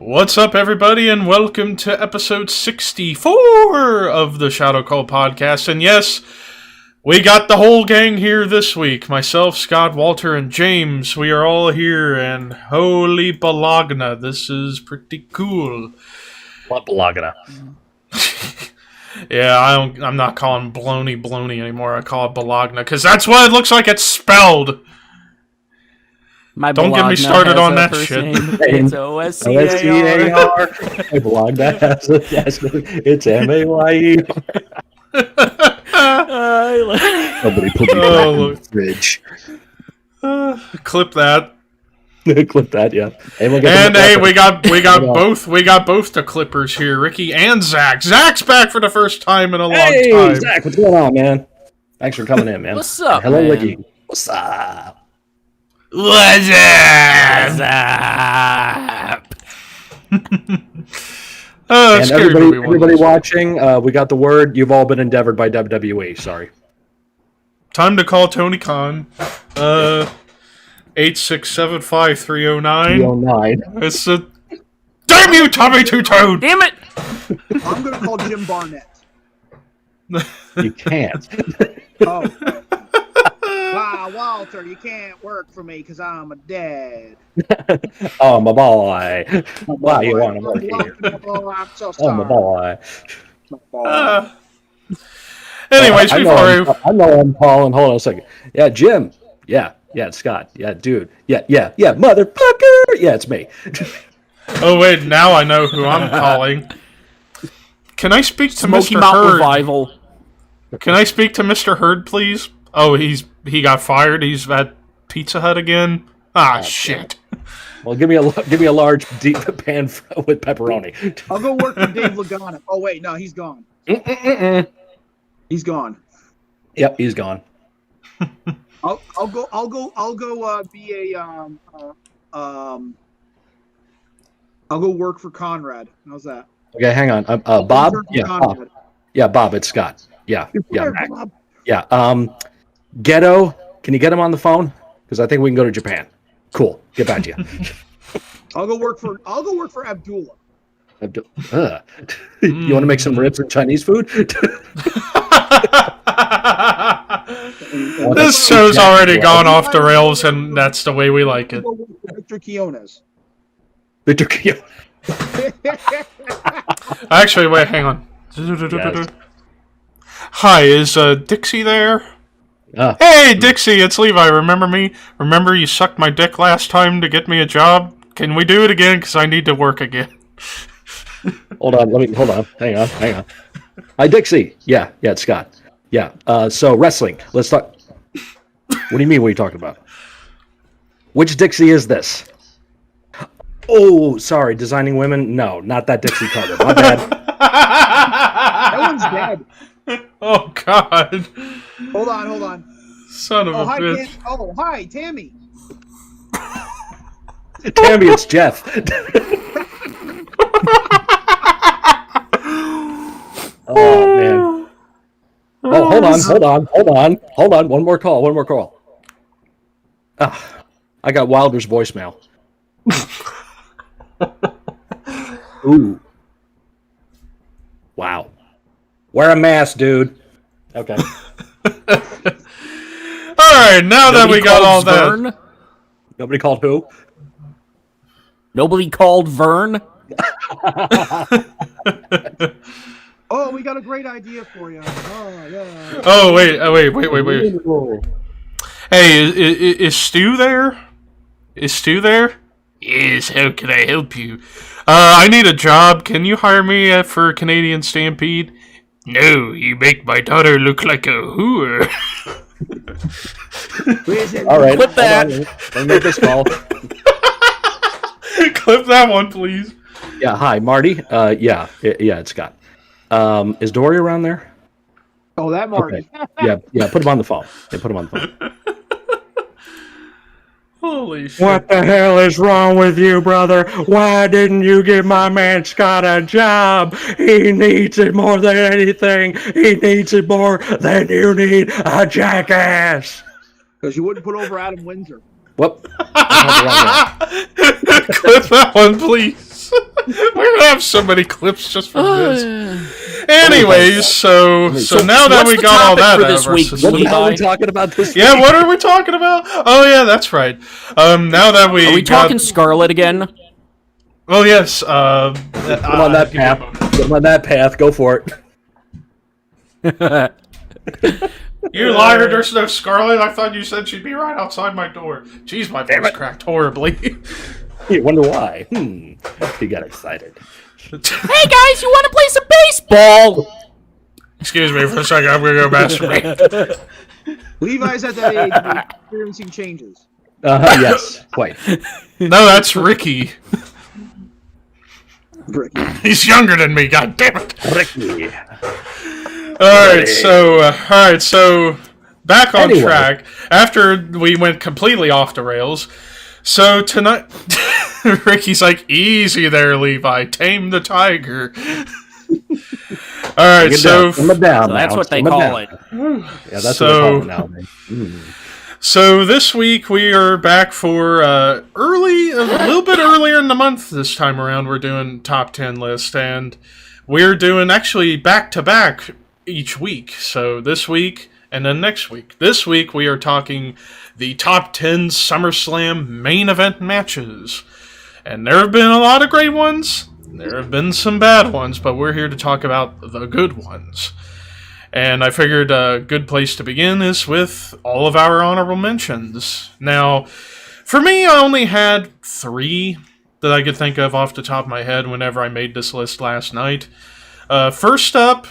What's up, everybody, and welcome to episode 64 of the Shadow Call podcast. And yes, we got the whole gang here this week. Myself, Scott, Walter, and James. We are all here, and holy balagna, this is pretty cool. What balagna? Yeah, I'm not calling baloney anymore. I call it balagna, because that's what it looks like it's spelled. Don't get me started on that shit. It's O-S-C-A-R. Balagna has a yes. It's M-A-Y-E. Somebody put me back in the fridge. Clip that. Clip that, yeah. And hey, we got both the clippers here, Ricky and Zach. Zach's back for the first time in a long time. Hey, Zach, what's going on, man? Thanks for coming in, man. What's up, Hello, man? Ricky. What's up? What's up? And everybody watching, we got the word. You've all been endeavored by WWE. Sorry. Time to call Tony Khan. 8675309. 309. It's a damn you, Tommy Two-Tone! Damn it! I'm gonna call Jim Barnett. You can't. Oh. Wow, Walter, you can't work for me because I'm a dad. Oh, my boy. Why you want to work here? Oh, I'm so Oh, sorry. my boy. Anyways, I know I'm calling. Hold on a second. Yeah, Jim. Yeah, it's Scott. Yeah, dude. Yeah, motherfucker. Yeah, it's me. Oh wait, now I know who I'm calling. Can I speak to Smoky Mr. Mountain Hurd? Revival. Can I speak to Mr. Hurd, please? Oh, he got fired. He's at Pizza Hut again. Shit. Well, give me a large deep pan with pepperoni. I'll go work for Dave Lagana. Oh wait, no, he's gone. He's gone. Yep, he's gone. I'll go be a I'll go work for Conrad. How's that? Okay, hang on. Bob. Yeah, Bob. It's Scott. Yeah. Bob. Yeah. Ghetto. Can you get him on the phone? Because I think we can go to Japan. Cool. Get back to you. I'll go work for Abdullah. You want to make some ribs and Chinese food? This show's already gone off the rails, and that's the way we like it. Victor Quiones. Victor Quiones. Actually, wait, hang on. Yes. Hi, is Dixie there? Hey, Dixie, it's Levi. Remember me? Remember you sucked my dick last time to get me a job? Can we do it again? Because I need to work again. Hold on. Hang on. Hi, Dixie. Yeah, it's Scott. Yeah. So wrestling. Let's talk. What do you mean? What are you talking about? Which Dixie is this? Oh, sorry. Designing women? No, not that Dixie Carter. My bad. That one's dead. Oh, God. Hold on. Son of a bitch. Hi, Tammy. Tammy, it's Jeff. Oh, man. Oh, hold on. One more call. I got Wilder's voicemail. Ooh. Wow. Wear a mask, dude. Okay. Alright, now that we got all Vern? that. Nobody called who? Nobody called Vern? Oh, we got a great idea for you. Oh, yeah. Oh, wait. Hey, is Stu there? Yes, how can I help you? I need a job. Can you hire me for Canadian Stampede? No, you make my daughter look like a whore. All right. Clip that. Let me make this call. Clip that one, please. Yeah, hi, Marty. Yeah, it's Scott. Is Dory around there? Oh, that Marty. Okay. Yeah, put him on the phone. Holy shit. What the hell is wrong with you, brother? Why didn't you give my man Scott a job? He needs it more than anything. He needs it more than you need a jackass. Because you wouldn't put over Adam Windsor. Whoop. Clip that one, please. We're gonna have so many clips just from this. Anyways, so now that we got all that out this week, What the hell are we Levi? talking about this week? yeah, what are we talking about? Oh yeah, that's right. Now that we Are we got, talking Scarlet again? oh yes, Get on that path. Get on that path. Go for it. You liar, there's no Scarlet. I thought you said she'd be right outside my door. Jeez, my voice cracked horribly. You wonder why? He got excited. Hey guys, you want to play some baseball? Excuse me for a second, I'm gonna go masturbate. Levi's at that age where he's experiencing changes. Yes, quite. No, that's Ricky. He's younger than me, god damn it. Ricky. Alright, so back on Anyway. track after we went completely off the rails. So tonight Ricky's like, easy there, Levi, tame the tiger. Alright, so Simmer down So that's now. what they Simmer call down. it. Yeah, that's So- what they call it now. So this week we are back for a little bit earlier in the month this time around. We're doing top 10 list, and we're doing actually back to back each week. So this week and then next week. This week we are talking the top 10 SummerSlam main event matches. And there have been a lot of great ones. There have been some bad ones, but we're here to talk about the good ones. And I figured a good place to begin is with all of our honorable mentions. Now, for me, I only had 3 that I could think of off the top of my head whenever I made this list last night. First up,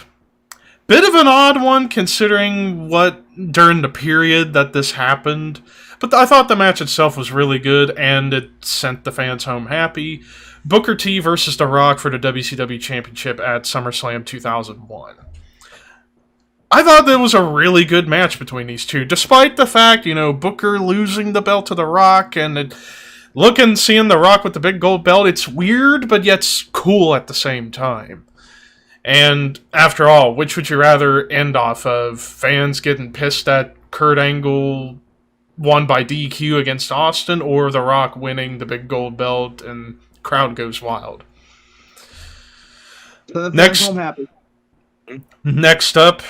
bit of an odd one considering what during the period that this happened. But I thought the match itself was really good, and it sent the fans home happy. Booker T versus The Rock for the WCW Championship at SummerSlam 2001. I thought that was a really good match between these two, despite the fact, Booker losing the belt to The Rock, and seeing The Rock with the big gold belt, it's weird, but yet it's cool at the same time. And after all, which would you rather end off of? Fans getting pissed that Kurt Angle won by DQ against Austin, or The Rock winning the big gold belt and crowd goes wild? So the fans home happy. Next up,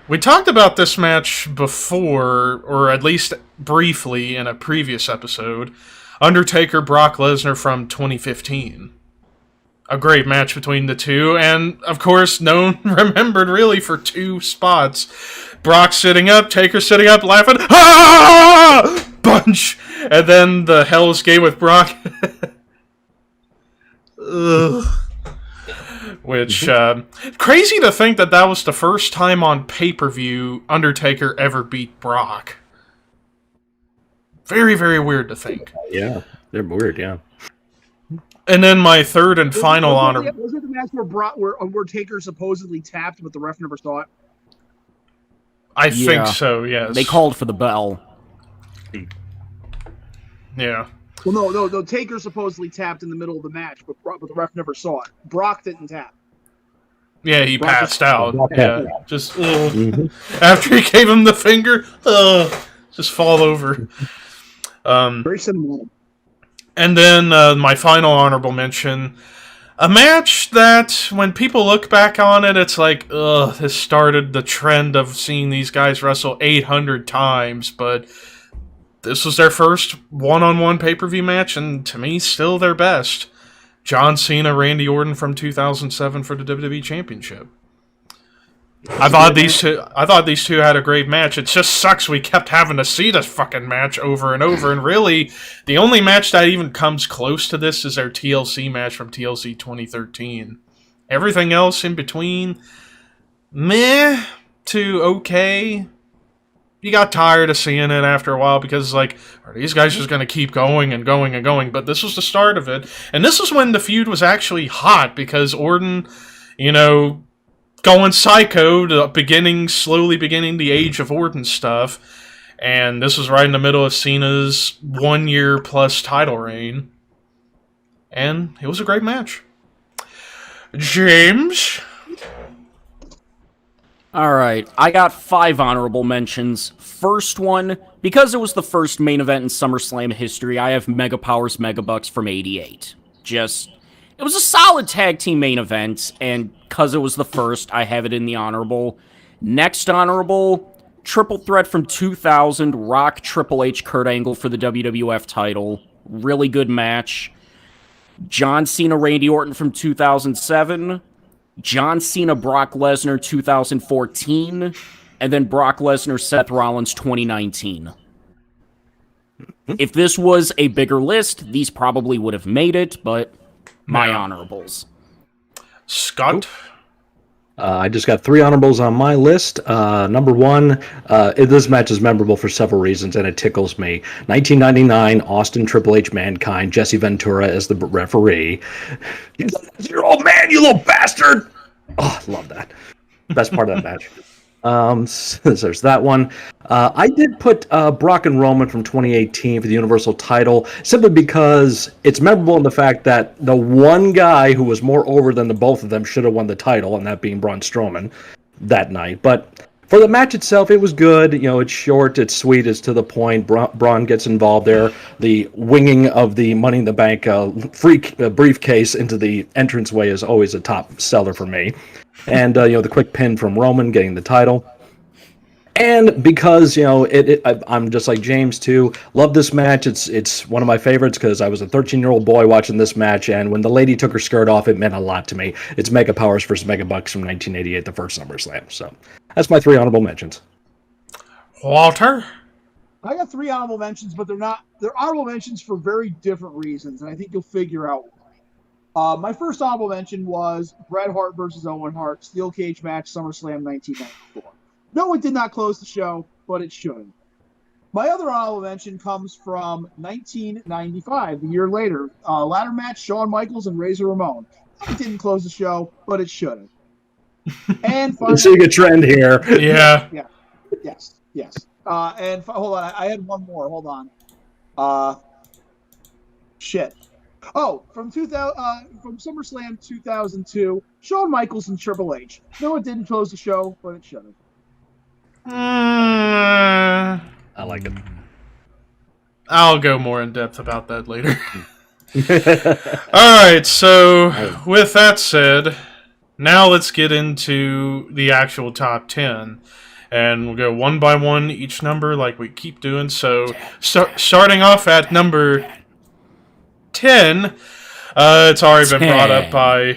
we talked about this match before, or at least briefly in a previous episode. Undertaker Brock Lesnar from 2015. A great match between the two, and of course, remembered really for 2 spots. Brock sitting up, Taker sitting up, laughing, ah! Bunch! And then the Hell's Gate with Brock. Ugh. Which, crazy to think that was the first time on pay-per-view Undertaker ever beat Brock. Very, very weird to think. Yeah, they're weird, yeah. And then my third and final honor... Was it the match where Taker supposedly tapped, but the ref never saw it? I think so, yes. They called for the bell. Yeah. Well, no. Taker supposedly tapped in the middle of the match, but the ref never saw it. Brock didn't tap. Yeah, he Brock passed out. Brock Yeah, passed just after he gave him the finger, just fall over. Very similar. And then my final honorable mention, a match that when people look back on it, it's like, this started the trend of seeing these guys wrestle 800 times, but this was their first one-on-one pay-per-view match, and to me, still their best. John Cena, Randy Orton from 2007 for the WWE Championship. I thought these two had a great match. It just sucks we kept having to see this fucking match over and over, and really, the only match that even comes close to this is their TLC match from TLC 2013. Everything else in between, meh to okay. You got tired of seeing it after a while because, are these guys just going to keep going and going and going? But this was the start of it. And this is when the feud was actually hot because Orton, going psycho, slowly beginning the Age of Orton stuff. And this was right in the middle of Cena's 1-year-plus title reign. And it was a great match. James? Alright, I got 5 honorable mentions. First one, because it was the first main event in SummerSlam history, I have Mega Powers Mega Bucks from '88. It was a solid tag team main event, and because it was the first, I have it in the honorable. Next honorable, triple threat from 2000, Rock, Triple H, Kurt Angle for the WWF title. Really good match. John Cena, Randy Orton from 2007, John Cena, Brock Lesnar 2014, and then Brock Lesnar, Seth Rollins 2019. If this was a bigger list, these probably would have made it, but my honorables. Scott? I just got 3 honorables on my list. Number 1, this match is memorable for several reasons, and it tickles me. 1999, Austin, Triple H, Mankind, Jesse Ventura as the referee. You're old man, you little bastard! Oh, I love that. Best part of that match. So there's that one. I did put Brock and Roman from 2018 for the Universal title, simply because it's memorable in the fact that the one guy who was more over than the both of them should have won the title, and that being Braun Strowman that night. But for the match itself, it was good. You know, it's short, it's sweet, it's to the point. Braun gets involved there. The winging of the Money in the Bank briefcase into the entranceway is always a top seller for me. And, the quick pin from Roman getting the title. And because, I'm just like James, too. Love this match. It's one of my favorites because I was a 13-year-old boy watching this match. And when the lady took her skirt off, it meant a lot to me. It's Mega Powers versus Mega Bucks from 1988, the first SummerSlam. So that's my 3 honorable mentions. Walter? I got 3 honorable mentions, but they're honorable mentions for very different reasons, and I think you'll figure out. My first honorable mention was Bret Hart versus Owen Hart, Steel Cage match, SummerSlam 1994. No, it did not close the show, but it should. My other honorable mention comes from 1995, the year later. Ladder match, Shawn Michaels and Razor Ramon. It didn't close the show, but it should have. And finally, seeing a trend here. Yeah. Yes. And hold on, I had one more. Hold on. Shit. Oh, from SummerSlam 2002, Shawn Michaels and Triple H. No, it didn't close the show, but it should have. I like it. I'll go more in depth about that later. Alright, so with that said, now let's get into the actual top 10. And we'll go one by one each number like we keep doing. So, starting off at number 10, it's already been brought up by...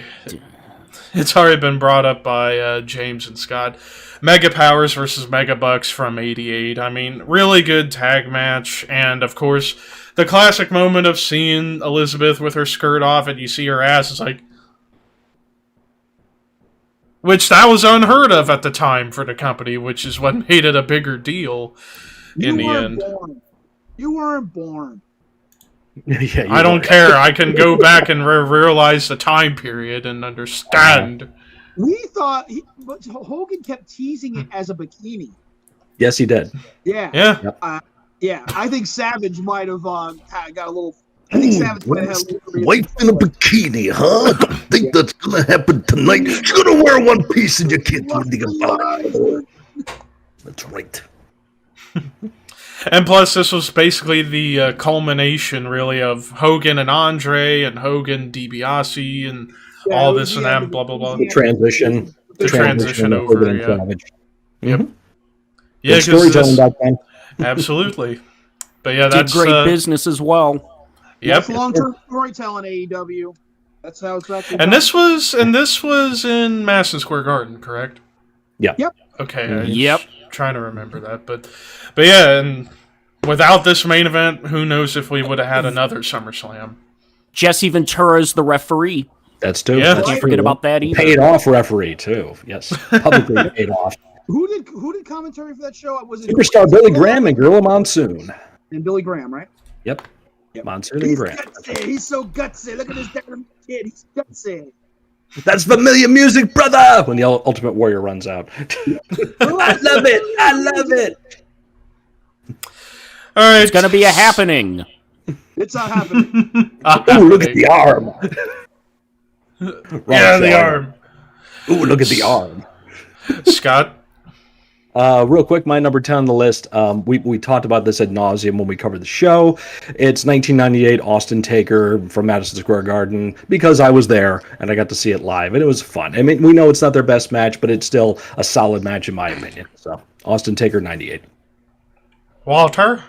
It's already been brought up by James and Scott. Mega Powers versus Mega Bucks from '88. I mean, really good tag match. And, of course, the classic moment of seeing Elizabeth with her skirt off and you see her ass. It's like... Which that was unheard of at the time for the company, which is what made it a bigger deal in the end. You weren't born. Yeah, I don't care. I can go back and realize the time period and understand. We thought, but Hogan kept teasing it as a bikini. Yes, he did. Yeah. Yeah. I think Savage might have got a little. I think Savage might have had a little. Wife in a bikini, huh? Don't think that's gonna happen tonight. She's gonna wear one piece and you can't do anything about it. That's right. And plus, this was basically the culmination, really, of Hogan and Andre, and Hogan, DiBiase, and all this and that, and blah, blah, blah. The transition. The transition over, yeah. Savage. Yep. Mm-hmm. Yeah, storytelling back then. Absolutely. But yeah, Did that's... great business as well. Yep. That's long-term storytelling, AEW. That's how it's actually And done. this was in Madison Square Garden, correct? Yeah. Yep. Okay. Yep. Trying to remember that, but yeah, and without this main event, who knows if we would have had another SummerSlam. Jesse Ventura's the referee. That's too. Yeah. That's Can't true. forget about that either. Paid off referee too. Yes, publicly paid off. Who did commentary for that show? Was it Superstar Billy Graham and Gorilla Monsoon. and Billy Graham, right? Yep. Monsoon and He's Graham. gutsy. He's so gutsy. Look at this damn kid. He's gutsy. That's familiar music, brother. When the Ultimate Warrior runs out. I love it. I love it. All right, It's gonna be a happening. It's not happening. Ooh, look at the arm. Yeah, the arm. Ooh, look at the arm. Scott. Real quick, my number 10 on the list. We talked about this ad nauseum when we covered the show. It's 1998 Austin Taker from Madison Square Garden because I was there and I got to see it live and it was fun. I mean, we know it's not their best match, but it's still a solid match in my opinion. So Austin Taker 98. Walter?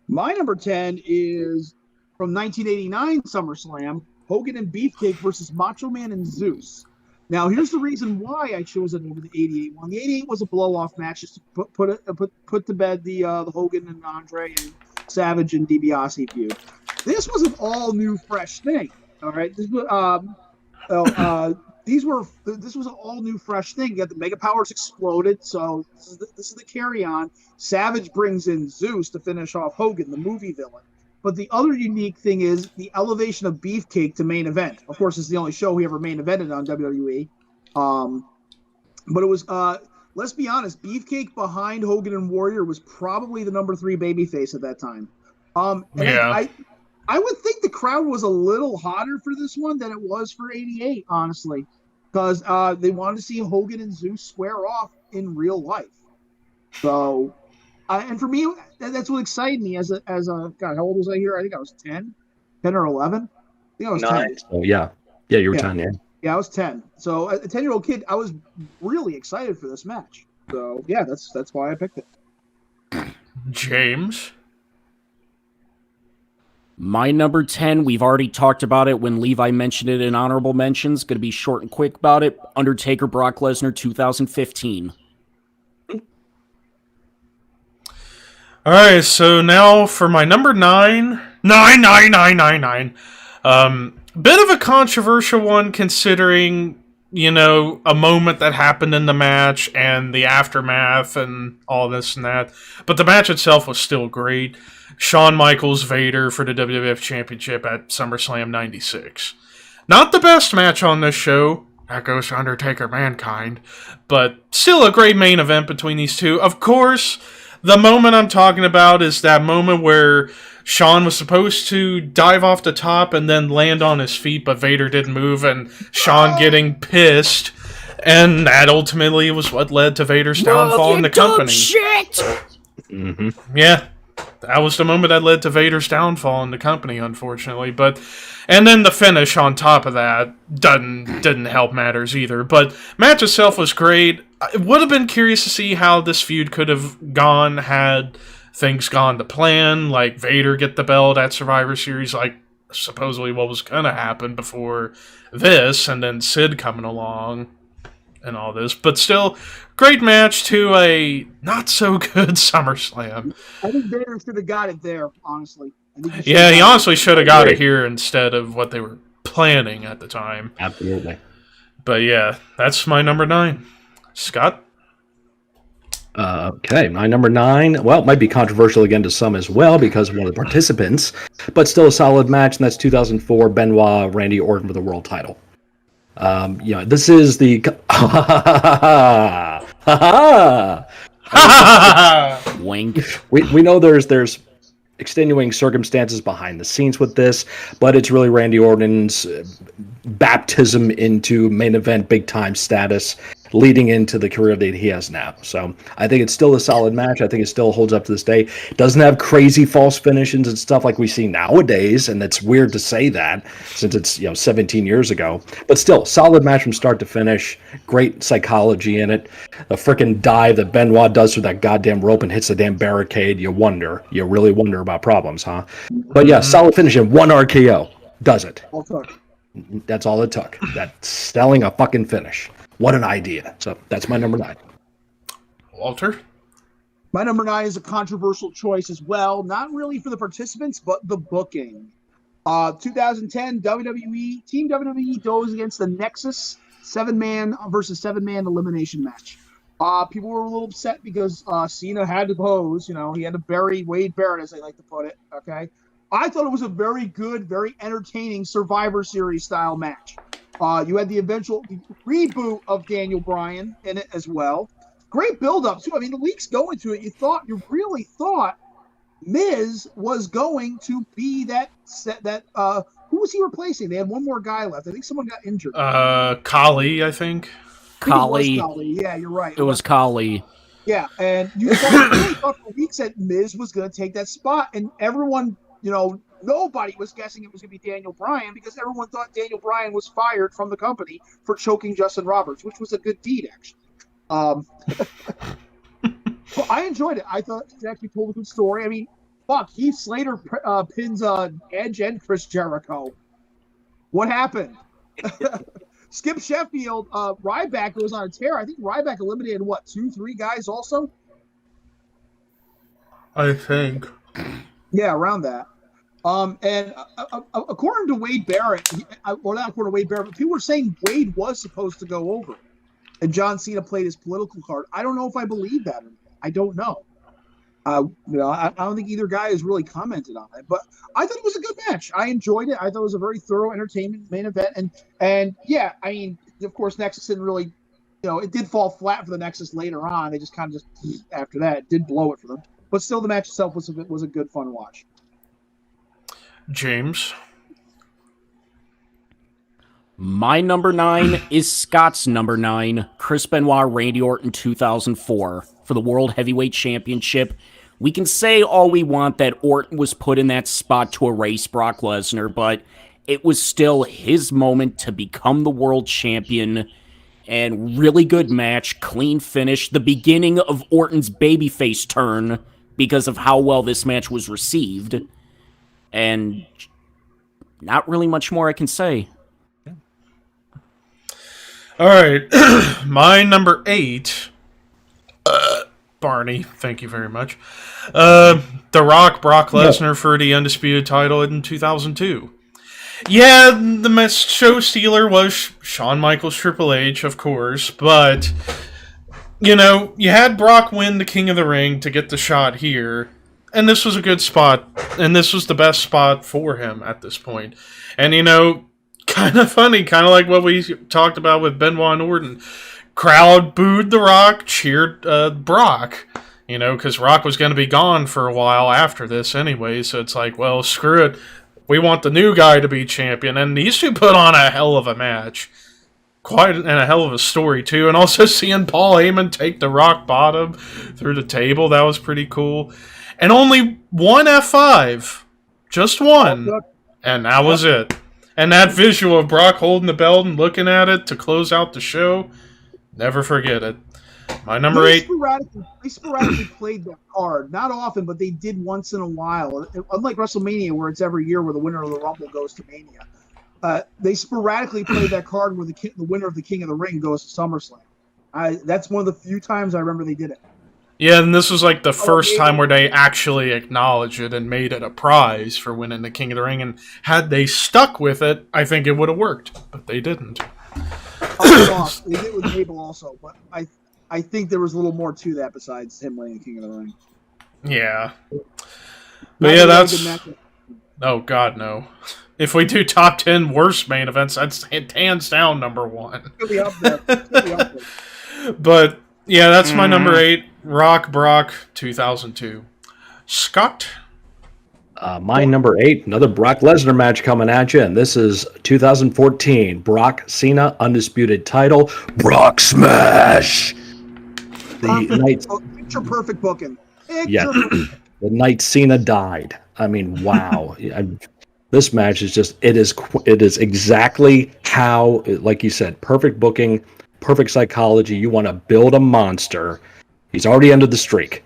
My number 10 is from 1989 SummerSlam, Hogan and Beefcake versus Macho Man and Zeus. Now, here's the reason why I chose it over the 88 one. The 88 was a blow-off match just to put to bed the Hogan and Andre and Savage and DiBiase feud. This was an all-new, fresh thing. All right, this was an all-new, fresh thing. You got the Mega Powers exploded, so this is the carry-on. Savage brings in Zeus to finish off Hogan, the movie villain. But the other unique thing is the elevation of Beefcake to main event. Of course, it's the only show he ever main evented on WWE. But it was, let's be honest, Beefcake behind Hogan and Warrior was probably the number 3 babyface at that time. Yeah. I would think the crowd was a little hotter for this one than it was for 88, honestly, because they wanted to see Hogan and Zeus square off in real life. So... and for me, that's what excited me as a God. How old was I here? I think I was 10 or 11. I think I was 10. Oh yeah, you were 10. Yeah, I was 10. So a 10-year-old kid, I was really excited for this match. So yeah, that's why I picked it. James? My number 10, we've already talked about it when Levi mentioned it in honorable mentions. Going to be short and quick about it. Undertaker, Brock Lesnar, 2015. All right, so now for my number 9. Bit of a controversial one considering, a moment that happened in the match and the aftermath and all this and that. But the match itself was still great. Shawn Michaels Vader for the WWF Championship at SummerSlam 96. Not the best match on this show. That goes to Undertaker Mankind. But still a great main event between these two. Of course... the moment I'm talking about is that moment where Shawn was supposed to dive off the top and then land on his feet, but Vader didn't move, and Shawn getting pissed. And that ultimately was what led to Vader's downfall in the company. Shit! Mm-hmm. Yeah, that was the moment that led to Vader's downfall in the company, unfortunately. And then the finish on top of that didn't help matters either. But match itself was great. I would have been curious to see how this feud could have gone had things gone to plan, like Vader get the belt at Survivor Series, like supposedly what was going to happen before this, and then Sid coming along and all this. But still, great match to a not-so-good SummerSlam. I think Vader should have got it there, honestly. Yeah, he honestly should have got it here instead of what they were planning at the time. Absolutely. But yeah, that's my number 9. Scott? Okay, my number 9. Well, it might be controversial again to some as well because of one of the participants, but still a solid match, and that's 2004 Benoit Randy Orton for the world title. This is the Wink. We know there's extenuating circumstances behind the scenes with this, but it's really Randy Orton's baptism into main event big time status leading into the career that he has now. So I think it's still a solid match. I think it still holds up to this day. It doesn't have crazy false finishes and stuff like we see nowadays, and it's weird to say that since it's 17 years ago. But still, solid match from start to finish. Great psychology in it. The freaking dive that Benoit does through that goddamn rope and hits the damn barricade. You really wonder about problems, huh? But yeah, solid finish and 1 RKO does it. That's all it took. That's selling a fucking finish. What an idea. So that's my number 9. Walter? My number 9 is a controversial choice as well. Not really for the participants, but the booking. 2010 WWE, Team WWE goes against the Nexus 7-man versus 7-man elimination match. People were a little upset because Cena had to pose. He had to bury Wade Barrett, as they like to put it. Okay. I thought it was a very good, very entertaining Survivor Series style match. You had the eventual reboot of Daniel Bryan in it as well. Great build-up, too. I mean, the weeks going to it, you really thought Miz was going to be that who was he replacing? They had one more guy left. I think someone got injured. Kali, I think. Kali. Yeah, you're right. It was Kali. Yeah, and you really thought for weeks that Miz was going to take that spot, and everyone, nobody was guessing it was going to be Daniel Bryan because everyone thought Daniel Bryan was fired from the company for choking Justin Roberts, which was a good deed, actually. But I enjoyed it. I thought it actually told a good story. I mean, fuck, Heath Slater pins Edge and Chris Jericho. What happened? Skip Sheffield, Ryback goes on a tear. I think Ryback eliminated, 2-3 guys also? I think. Yeah, around that. And according to Wade Barrett, or not according to Wade Barrett, but people were saying Wade was supposed to go over. And John Cena played his political card. I don't know if I believe that or not. I don't know. I don't think either guy has really commented on it, but I thought it was a good match. I enjoyed it. I thought it was a very thorough entertainment main event. And yeah, I mean, of course, Nexus didn't really, it did fall flat for the Nexus later on. They just kind of after that, it did blow it for them. But still, the match itself was a good, fun watch. James? My number 9 is Scott's number 9, Chris Benoit, Randy Orton 2004 for the World Heavyweight Championship. We can say all we want that Orton was put in that spot to erase Brock Lesnar, but it was still his moment to become the world champion. And really good match, clean finish, the beginning of Orton's babyface turn because of how well this match was received. And not really much more I can say. All right. My number 8... Barney, thank you very much. The Rock, Brock Lesnar for the Undisputed title in 2002. Yeah, the show stealer was Shawn Michaels, Triple H, of course, but, you had Brock win the King of the Ring to get the shot here, and this was a good spot, and this was the best spot for him at this point. And, kind of funny, kind of like what we talked about with Benoit and Orton. Crowd booed The Rock, cheered Brock, because Rock was going to be gone for a while after this anyway, so it's like, well, screw it. We want the new guy to be champion, and these two put on a hell of a match. And a hell of a story, too. And also seeing Paul Heyman take the Rock bottom through the table, that was pretty cool. And only one F5. Just one. And that was it. And that visual of Brock holding the belt and looking at it to close out the show, never forget it. My number 8. They sporadically played that card. Not often, but they did once in a while. Unlike WrestleMania, where it's every year where the winner of the Rumble goes to Mania. They sporadically played that card where the winner of the King of the Ring goes to SummerSlam. That's one of the few times I remember they did it. Yeah, and this was like the first time where they actually acknowledged it and made it a prize for winning the King of the Ring. And had they stuck with it, I think it would have worked. But they didn't. They did it with Mabel also, but I think there was a little more to that besides him winning the King of the Ring. Yeah. But yeah, that's... Oh, God, no. If we do top 10 worst main events, that's hands down number 1. It'll be up there. But, yeah, that's my number 8. Rock, Brock, 2002. Scott? My number 8, another Brock Lesnar match coming at you, and this is 2014. Brock Cena, Undisputed title. Brock Smash! Picture perfect booking. The night Cena died. I mean, wow. This match is just, it is exactly how, like you said, perfect booking, perfect psychology. You want to build a monster. He's already ended the streak.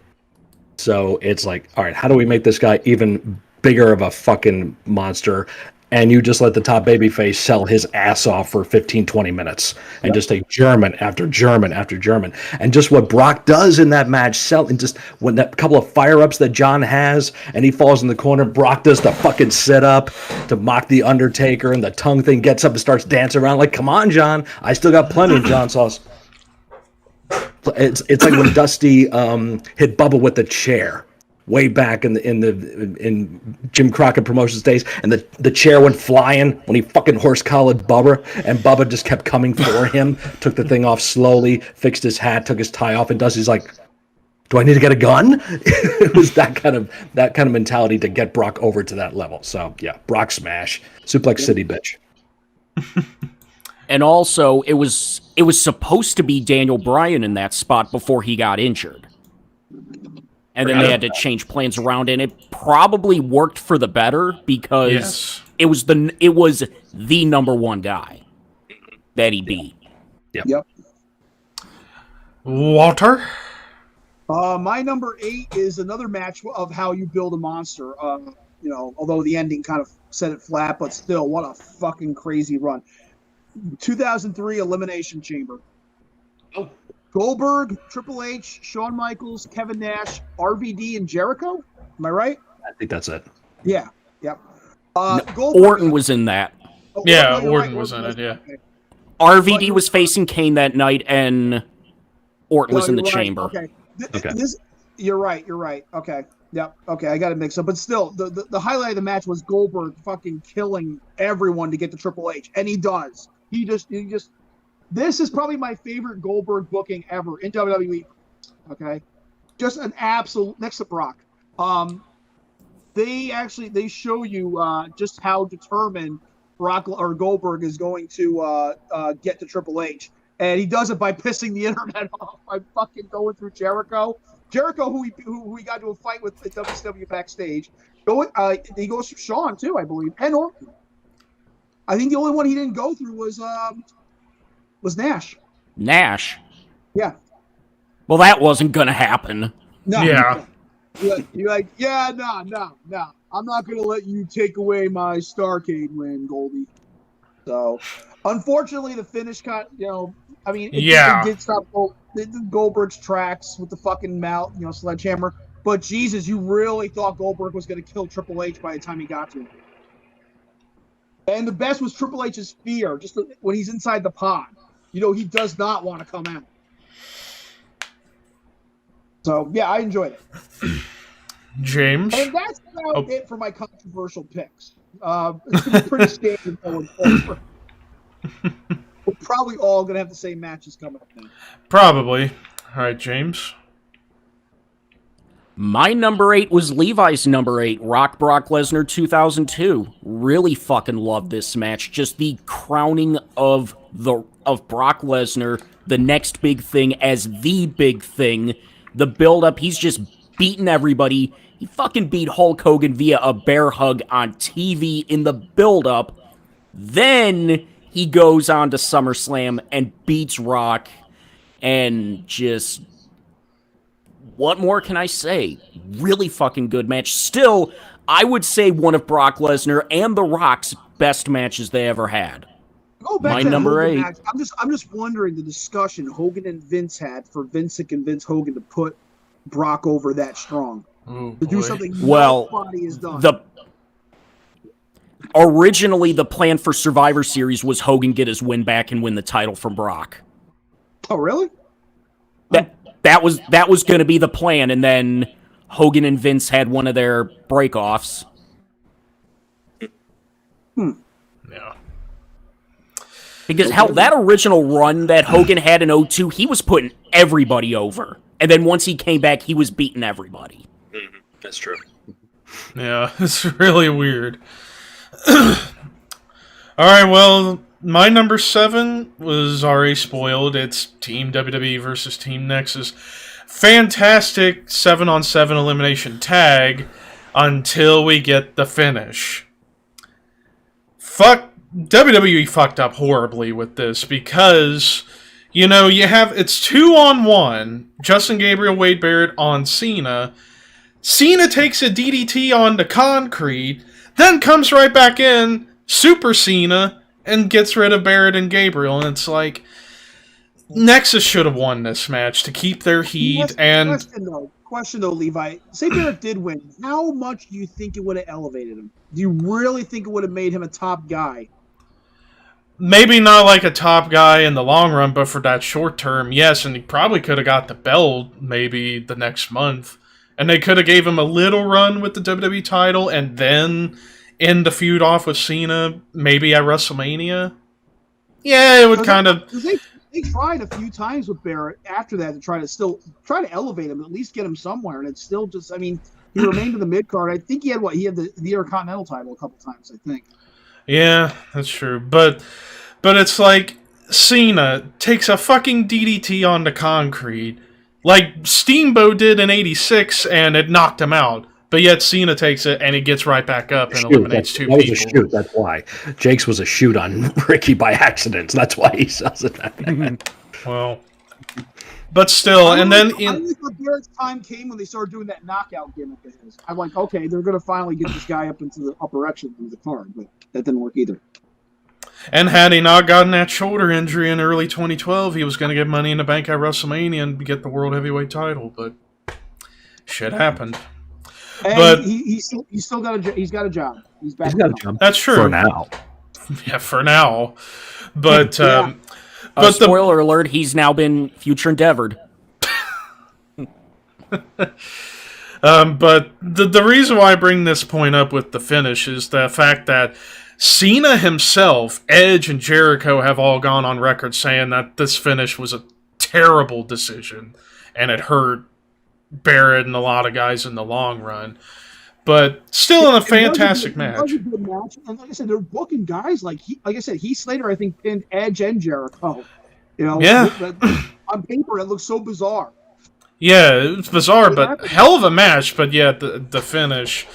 So it's like, all right, how do we make this guy even bigger of a fucking monster? And you just let the top babyface sell his ass off for 15, 20 minutes and just take German after German after German. And just what Brock does in that match, and just when that couple of fire-ups that John has and he falls in the corner, Brock does the fucking sit-up to mock the Undertaker, and the tongue thing, gets up and starts dancing around like, come on, John, I still got plenty of John sauce. It's like when Dusty hit Bubba with the chair way back in Jim Crockett Promotions days, and the chair went flying when he fucking horse-collared Bubba, and Bubba just kept coming for him, took the thing off slowly, fixed his hat, took his tie off, and Dusty's like, do I need to get a gun? It was that kind of mentality to get Brock over to that level. So yeah, Brock Smash, Suplex City, bitch. And also, it was supposed to be Daniel Bryan in that spot before he got injured. And then they had to change plans around, and it probably worked for the better because it was the number one guy that he beat. Yep. Walter? My number 8 is another match of how you build a monster. Although the ending kind of set it flat, but still, what a fucking crazy run. 2003 Elimination Chamber. Goldberg, Triple H, Shawn Michaels, Kevin Nash, RVD, and Jericho. Am I right? I think that's it. Yeah. Yep. Orton was in that. Orton was in it, yeah. Okay. RVD was facing Kane that night, and Orton was in the chamber. Okay. You're right. Okay. Yep. Okay, I got it mixed up. But still, the highlight of the match was Goldberg fucking killing everyone to get to Triple H. And he does. He just this is probably my favorite Goldberg booking ever in WWE. Okay. Just an absolute next to Brock. They show you just how determined Brock or Goldberg is going to get to Triple H. And he does it by pissing the internet off by fucking going through Jericho. Jericho, who he got into a fight with at WCW backstage. He goes through Shawn, too, I believe, and Orton. I think the only one he didn't go through was Nash. Nash? Yeah. Well, that wasn't going to happen. No. Yeah. You're like, no. I'm not going to let you take away my Starrcade win, Goldie. So, unfortunately, the finish it did stop Goldberg's tracks with the fucking sledgehammer. But Jesus, you really thought Goldberg was going to kill Triple H by the time he got to him. And the best was Triple H's fear, just when he's inside the pond. He does not want to come out. So, yeah, I enjoyed it. James? And that's about it for my controversial picks. It's pretty standard going forward. We're probably all going to have the same matches coming up now. Probably. All right, James? My number 8 was Levi's number 8, Brock Lesnar 2002. Really fucking loved this match. Just the crowning of Brock Lesnar, the next big thing as the big thing. The build-up, he's just beating everybody. He fucking beat Hulk Hogan via a bear hug on TV in the build-up. Then he goes on to SummerSlam and beats Rock. And just... what more can I say? Really fucking good match. Still, I would say one of Brock Lesnar and The Rock's best matches they ever had. Go back My to number Hogan 8. match. I'm just wondering the discussion Hogan and Vince had for Vince to convince Hogan to put Brock over that strong. Oh, to do something nobody has done. Originally, the plan for Survivor Series was Hogan get his win back and win the title from Brock. Oh, really? That was going to be the plan, and then Hogan and Vince had one of their break-offs. Yeah. Because, hell, that original run that Hogan had in 2002, he was putting everybody over. And then once he came back, he was beating everybody. Mm-hmm. That's true. Yeah, it's really weird. All right, well, my number 7 was already spoiled. It's Team WWE versus Team Nexus. Fantastic 7-on-7 elimination tag until we get the finish. WWE fucked up horribly with this because, it's 2-on-1. Justin Gabriel, Wade Barrett on Cena. Cena takes a DDT onto concrete, then comes right back in, Super Cena, and gets rid of Barrett and Gabriel. And it's like, Nexus should have won this match to keep their heat. Question though, Levi. Say Barrett did win. How much do you think it would have elevated him? Do you really think it would have made him a top guy? Maybe not like a top guy in the long run, but for that short term, yes. And he probably could have got the belt maybe the next month. And they could have gave him a little run with the WWE title and then end the feud off with Cena, maybe at WrestleMania. Yeah, it would kind of... They tried a few times with Barrett after that to try to elevate him, at least get him somewhere, and it's still just, he remained in the mid-card. I think he had the Intercontinental title a couple times, I think. Yeah, that's true. But it's like Cena takes a fucking DDT onto concrete, like Steamboat did in '86, and it knocked him out. But yet Cena takes it and he gets right back up and eliminates two that people. was a shoot. That's why Jake's was a shoot on Ricky by accident. That's why he sells it that way. Well, but still, and then I think the Barrett's time came when they started doing that knockout gimmick of his. I'm like, okay, they're going to finally get this guy up into the upper echelon of the card, but that didn't work either. And had he not gotten that shoulder injury in early 2012, he was going to get Money in the Bank at WrestleMania and get the World Heavyweight title, but shit happened. And but he's still got a job. He's back. He's got a job. That's true. For now. Yeah, for now. But Yeah. but spoiler alert, he's now been future endeavored. but the reason why I bring this point up with the finish is the fact that Cena himself, Edge, and Jericho have all gone on record saying that this finish was a terrible decision and it hurt Barrett and a lot of guys in the long run. But still a fantastic match. It was a good match. And like I said, they're booking guys like I said, Heath Slater, I think, pinned Edge and Jericho. You know, on paper, it looks so bizarre. Yeah, it was bizarre, but hell of a match. But yeah, the finish.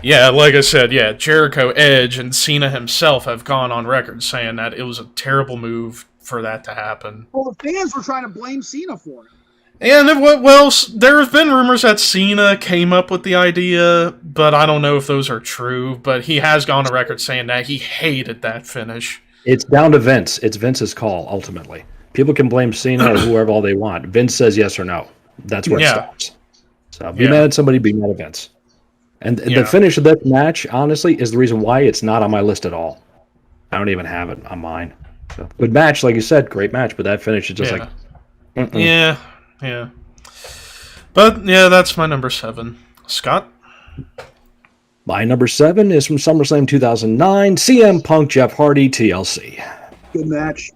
Yeah, like I said, yeah, Jericho, Edge, and Cena himself have gone on record saying that it was a terrible move for that to happen. Well, the fans were trying to blame Cena for it. And well, there have been rumors that Cena came up with the idea, but I don't know if those are true. But he has gone on record saying that he hated that finish. It's down to Vince. It's Vince's call, ultimately. People can blame Cena or whoever all they want. Vince says yes or no. That's where it stops. So be mad at somebody, be mad at Vince. And the finish of that match, honestly, is the reason why it's not on my list at all. I don't even have it on mine. So, good match, like you said, great match, but that finish is just like... Yeah. But, yeah, that's my number 7. Scott? My number 7 is from SummerSlam 2009, CM Punk, Jeff Hardy, TLC. Good match.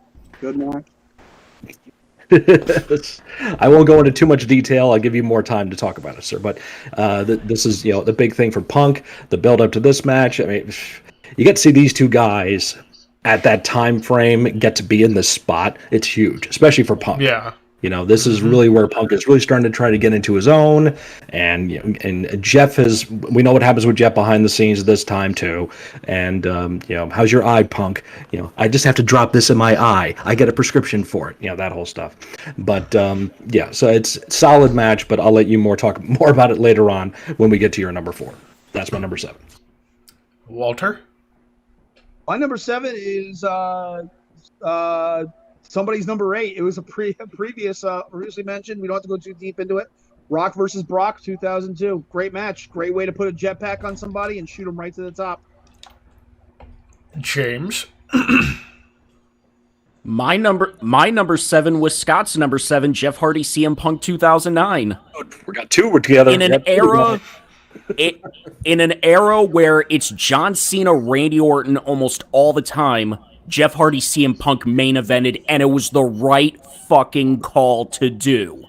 I won't go into too much detail. I'll give you more time to talk about it, sir. But this is, the big thing for Punk, the build up to this match. I mean, you get to see these two guys at that time frame get to be in this spot. It's huge, especially for Punk. Yeah. This is really where Punk is really starting to try to get into his own, and Jeff we know what happens with Jeff behind the scenes this time too, and how's your eye, Punk? I just have to drop this in my eye. I get a prescription for it. That whole stuff. But so it's a solid match, but I'll let you talk more about it later on when we get to your number 4. That's my number 7. Walter? My number 7 is somebody's number 8. It was a previously mentioned. We don't have to go too deep into it. Rock versus Brock, 2002. Great match. Great way to put a jetpack on somebody and shoot them right to the top. James. My number 7 was Scott's number 7. Jeff Hardy, CM Punk, 2009. We got 2 together. In an era where it's John Cena, Randy Orton almost all the time, Jeff Hardy, CM Punk main evented, and it was the right fucking call to do.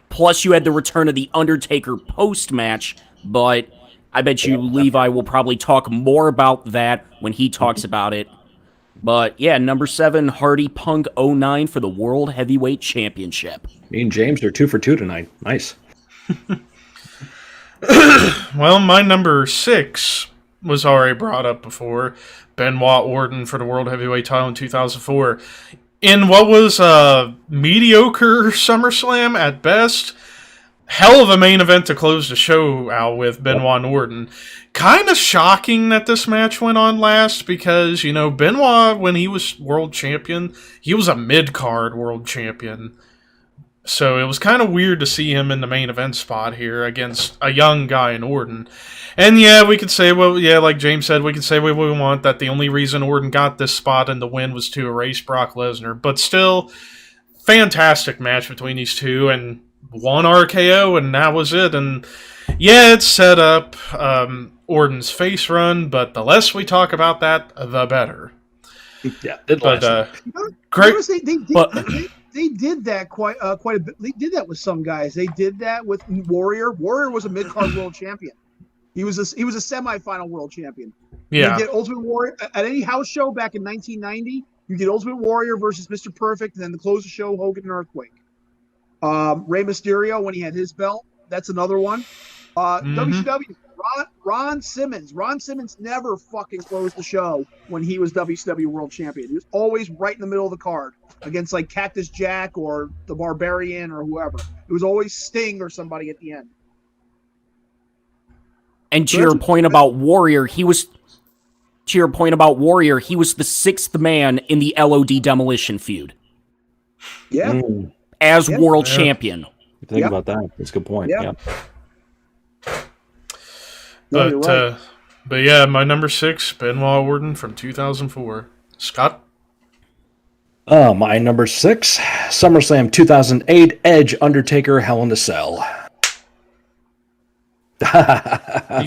Plus, you had the return of The Undertaker post-match, but I bet you Levi will probably talk more about that when he talks about it. But yeah, number 7, Hardy Punk 09 for the World Heavyweight Championship. Me and James are 2 for 2 tonight. Nice. Well, my number 6 was already brought up before. Benoit Orton for the World Heavyweight title in 2004. In what was a mediocre SummerSlam at best, hell of a main event to close the show out with, Benoit and Orton. Kind of shocking that this match went on last because, Benoit, when he was world champion, he was a mid-card world champion. So it was kind of weird to see him in the main event spot here against a young guy in Orton. And yeah, we could say, like James said, we could say what we want, that the only reason Orton got this spot and the win was to erase Brock Lesnar. But still, fantastic match between these two, and one RKO, and that was it. And yeah, it set up Orton's face run, but the less we talk about that, the better. Yeah, great. They did that quite a bit. They did that with some guys. They did that with Warrior. Warrior was a mid-card world champion. He was a semifinal world champion. Yeah. You get Ultimate Warrior at any house show back in 1990. You get Ultimate Warrior versus Mr. Perfect, and then to close the show, Hogan and Earthquake. Rey Mysterio when he had his belt. That's another one. WCW. Ron Simmons. Ron Simmons never fucking closed the show when he was WCW World Champion. He was always right in the middle of the card against like Cactus Jack or the Barbarian or whoever. It was always Sting or somebody at the end. And to your point about Warrior, he was the sixth man in the LOD Demolition feud. Yeah. As world champion. Think about that. That's a good point. Yeah. But yeah, my number 6, Benoit Warden from 2004. Scott? My number 6, SummerSlam 2008, Edge, Undertaker, Hell in a Cell. You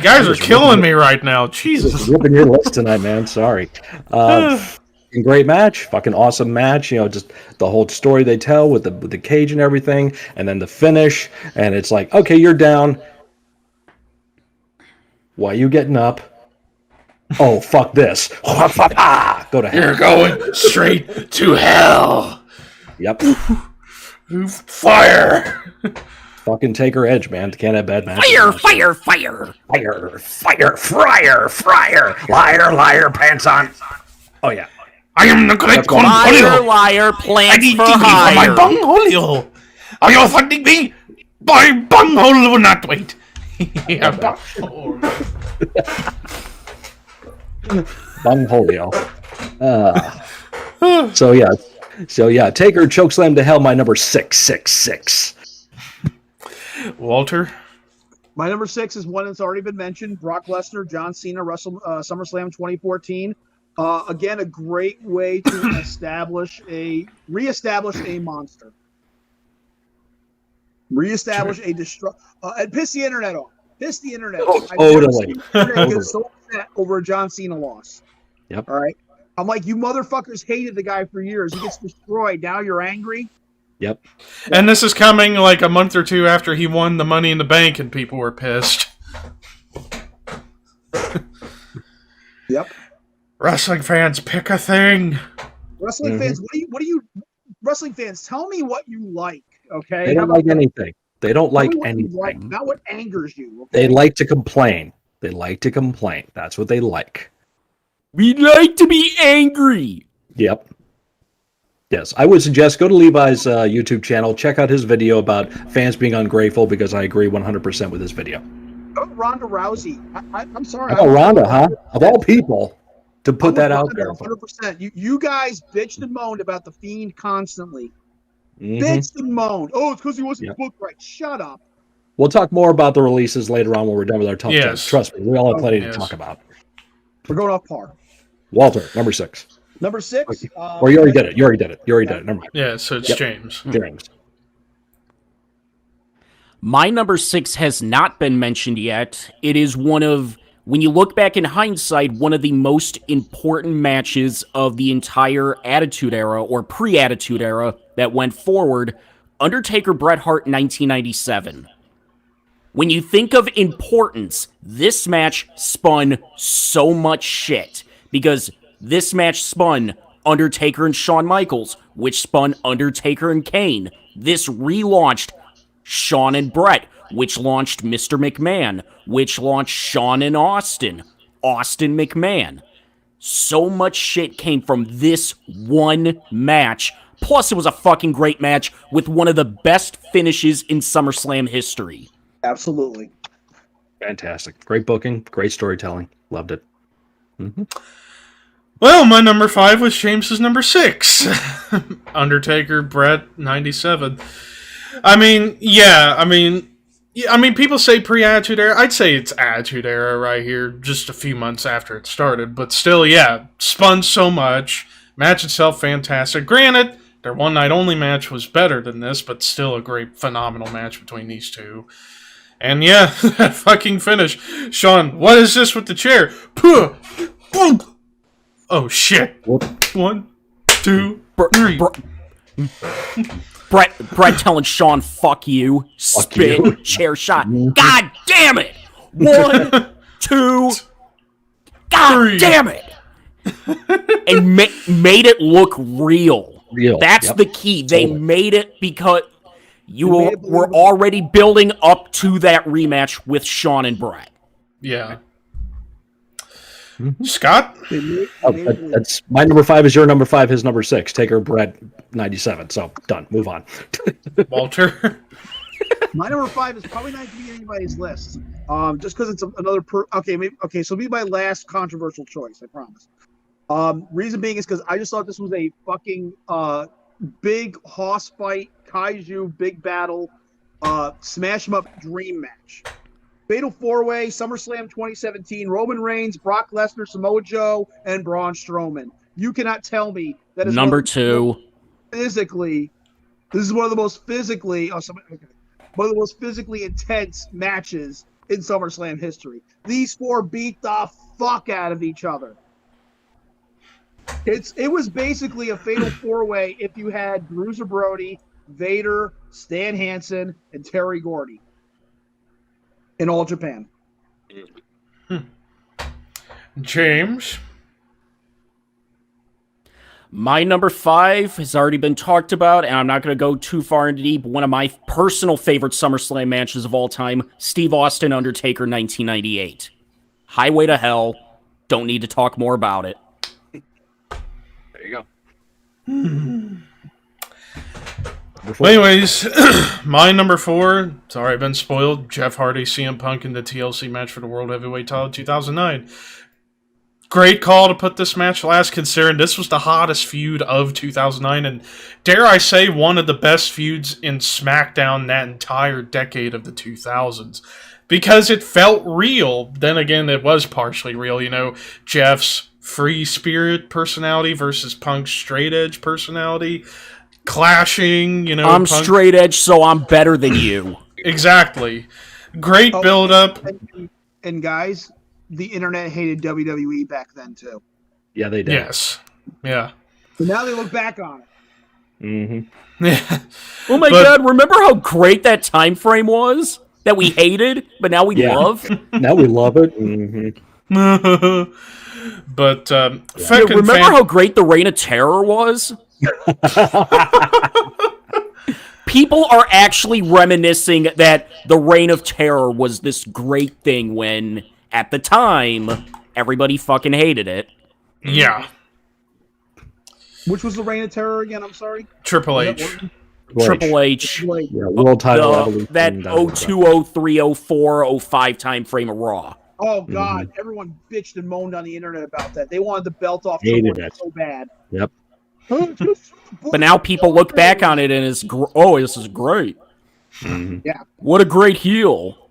guys are killing me right now. Jesus. Ripping your list tonight, man. Sorry. Great match. Fucking awesome match. You know, just the whole story they tell with the cage and everything. And then the finish. And it's like, okay, you're down. Why are you getting up? Oh, fuck this. Go to hell. You're going straight to hell. Yep. Fire. Fucking Taker Edge, man. Can't have bad matches. Fire. Fryer. Liar, pants on. Oh, yeah. I am the great Liar, plants for hire. My bunghole. Are you offending me? My bunghole will not wait. Yeah, bunghole. Bungholio. So yeah, Taker chokeslam to hell. My number 666. Walter. My number 6 is one that's already been mentioned. Brock Lesnar, John Cena, SummerSlam 2014. Again, a great way to reestablish a monster. Reestablish a and piss the internet off. Piss the internet off. Totally. I get so upset over a John Cena loss. Yep. All right. I'm like, you motherfuckers hated the guy for years. He gets destroyed. Now you're angry. Yep. And this is coming like a month or two after he won the Money in the Bank, and people were pissed. Yep. Wrestling fans, pick a thing. Wrestling fans, what do you? Wrestling fans, tell me what you like. Okay. They don't like anything. They don't like Tell me what you anything. like, not what angers you. Okay? They like to complain. That's what they like. We like to be angry. Yep. Yes, I would suggest go to Levi's YouTube channel, check out his video about fans being ungrateful, because I agree 100% with his video. Ronda Rousey. I'm sorry. Oh, Ronda, huh? Of all people, to put that out there. 100%. You guys bitched and moaned about the Fiend constantly. Mm-hmm. Bitched and moaned. Oh, it's because he wasn't booked right. Shut up. We'll talk more about the releases later on when we're done with our top 10. Trust me, we all have plenty to talk about. We're going off par. Walter, number 6. Number 6. Or you already did it. You already did it. Never mind. Yeah, so it's James. James. My number 6 has not been mentioned yet. It is one of, when you look back in hindsight, one of the most important matches of the entire Attitude Era, or pre-Attitude Era, that went forward. Undertaker Bret Hart 1997. When you think of importance, this match spun so much shit, because this match spun Undertaker and Shawn Michaels, which spun Undertaker and Kane. This relaunched Shawn and Bret, which launched Mr. McMahon, which launched Shawn and Austin McMahon. So much shit came from this one match. Plus, it was a fucking great match with one of the best finishes in SummerSlam history. Absolutely. Fantastic. Great booking. Great storytelling. Loved it. Mm-hmm. Well, my number 5 was James's number 6. Undertaker, Bret, 97. I mean, people say pre-Attitude Era. I'd say it's Attitude Era right here, just a few months after it started. But still, yeah, spun so much. Match itself, fantastic. Granted, their one-night-only match was better than this, but still a great, phenomenal match between these two. And yeah, that fucking finish. Sean, what is this with the chair? Puh! Boom! Oh, shit. 1, 2, 3. Brett telling Sean, fuck you. Spit, chair shot. God damn it! 1, 2, God 3. damn it! And made it look real. That's the key. They made it because You were already building up to that rematch with Shawn and Brett. Yeah. Scott? That's my number 5 is your number 5, his number 6. Taker, Brett, 97. So done. Move on. Walter? My number 5 is probably not going to be anybody's list. Just because it's another so be my last controversial choice, I promise. Reason being is because I just thought this was a fucking big hoss fight, kaiju, big battle, smash 'em up dream match. Fatal 4-Way, SummerSlam 2017, Roman Reigns, Brock Lesnar, Samoa Joe, and Braun Strowman. You cannot tell me that is number 2. Physically, this is one of the most physically one of the most physically intense matches in SummerSlam history. These 4 beat the fuck out of each other. It was basically a fatal 4-way if you had Bruiser Brody, Vader, Stan Hansen, and Terry Gordy in All Japan. James? My number 5 has already been talked about, and I'm not going to go too far into deep. One of my personal favorite SummerSlam matches of all time, Steve Austin, Undertaker, 1998. Highway to Hell. Don't need to talk more about it. There you go. Well, anyways, my number 4, it's already been spoiled. Jeff Hardy, CM Punk in the TLC match for the World Heavyweight title 2009. Great call to put this match last, considering this was the hottest feud of 2009, and dare I say, one of the best feuds in SmackDown that entire decade of the 2000s. Because it felt real. Then again, it was partially real. You know, Jeff's free spirit personality versus Punk's straight edge personality. Clashing, you know. I'm straight edge, so I'm better than you. Exactly. Great build-up. And guys, the internet hated WWE back then, too. Yeah, they did. Yes. Yeah. So now they look back on it. Mm-hmm. Yeah. Oh my God, remember how great that time frame was? That we hated, but now we love? Now we love it. Mm-hmm. But, remember how great the Reign of Terror was? People are actually reminiscing that the Reign of Terror was this great thing when, at the time, everybody fucking hated it. Yeah. Which was the Reign of Terror again? I'm sorry? Triple H. Triple H. Yeah, world title evolution. That 02, 03, 04, 05 time frame of Raw. Oh, God. Mm-hmm. Everyone bitched and moaned on the internet about that. They wanted the belt off so bad. Yep. But now people look back on it and it's, this is great. Mm-hmm. Yeah. What a great heel.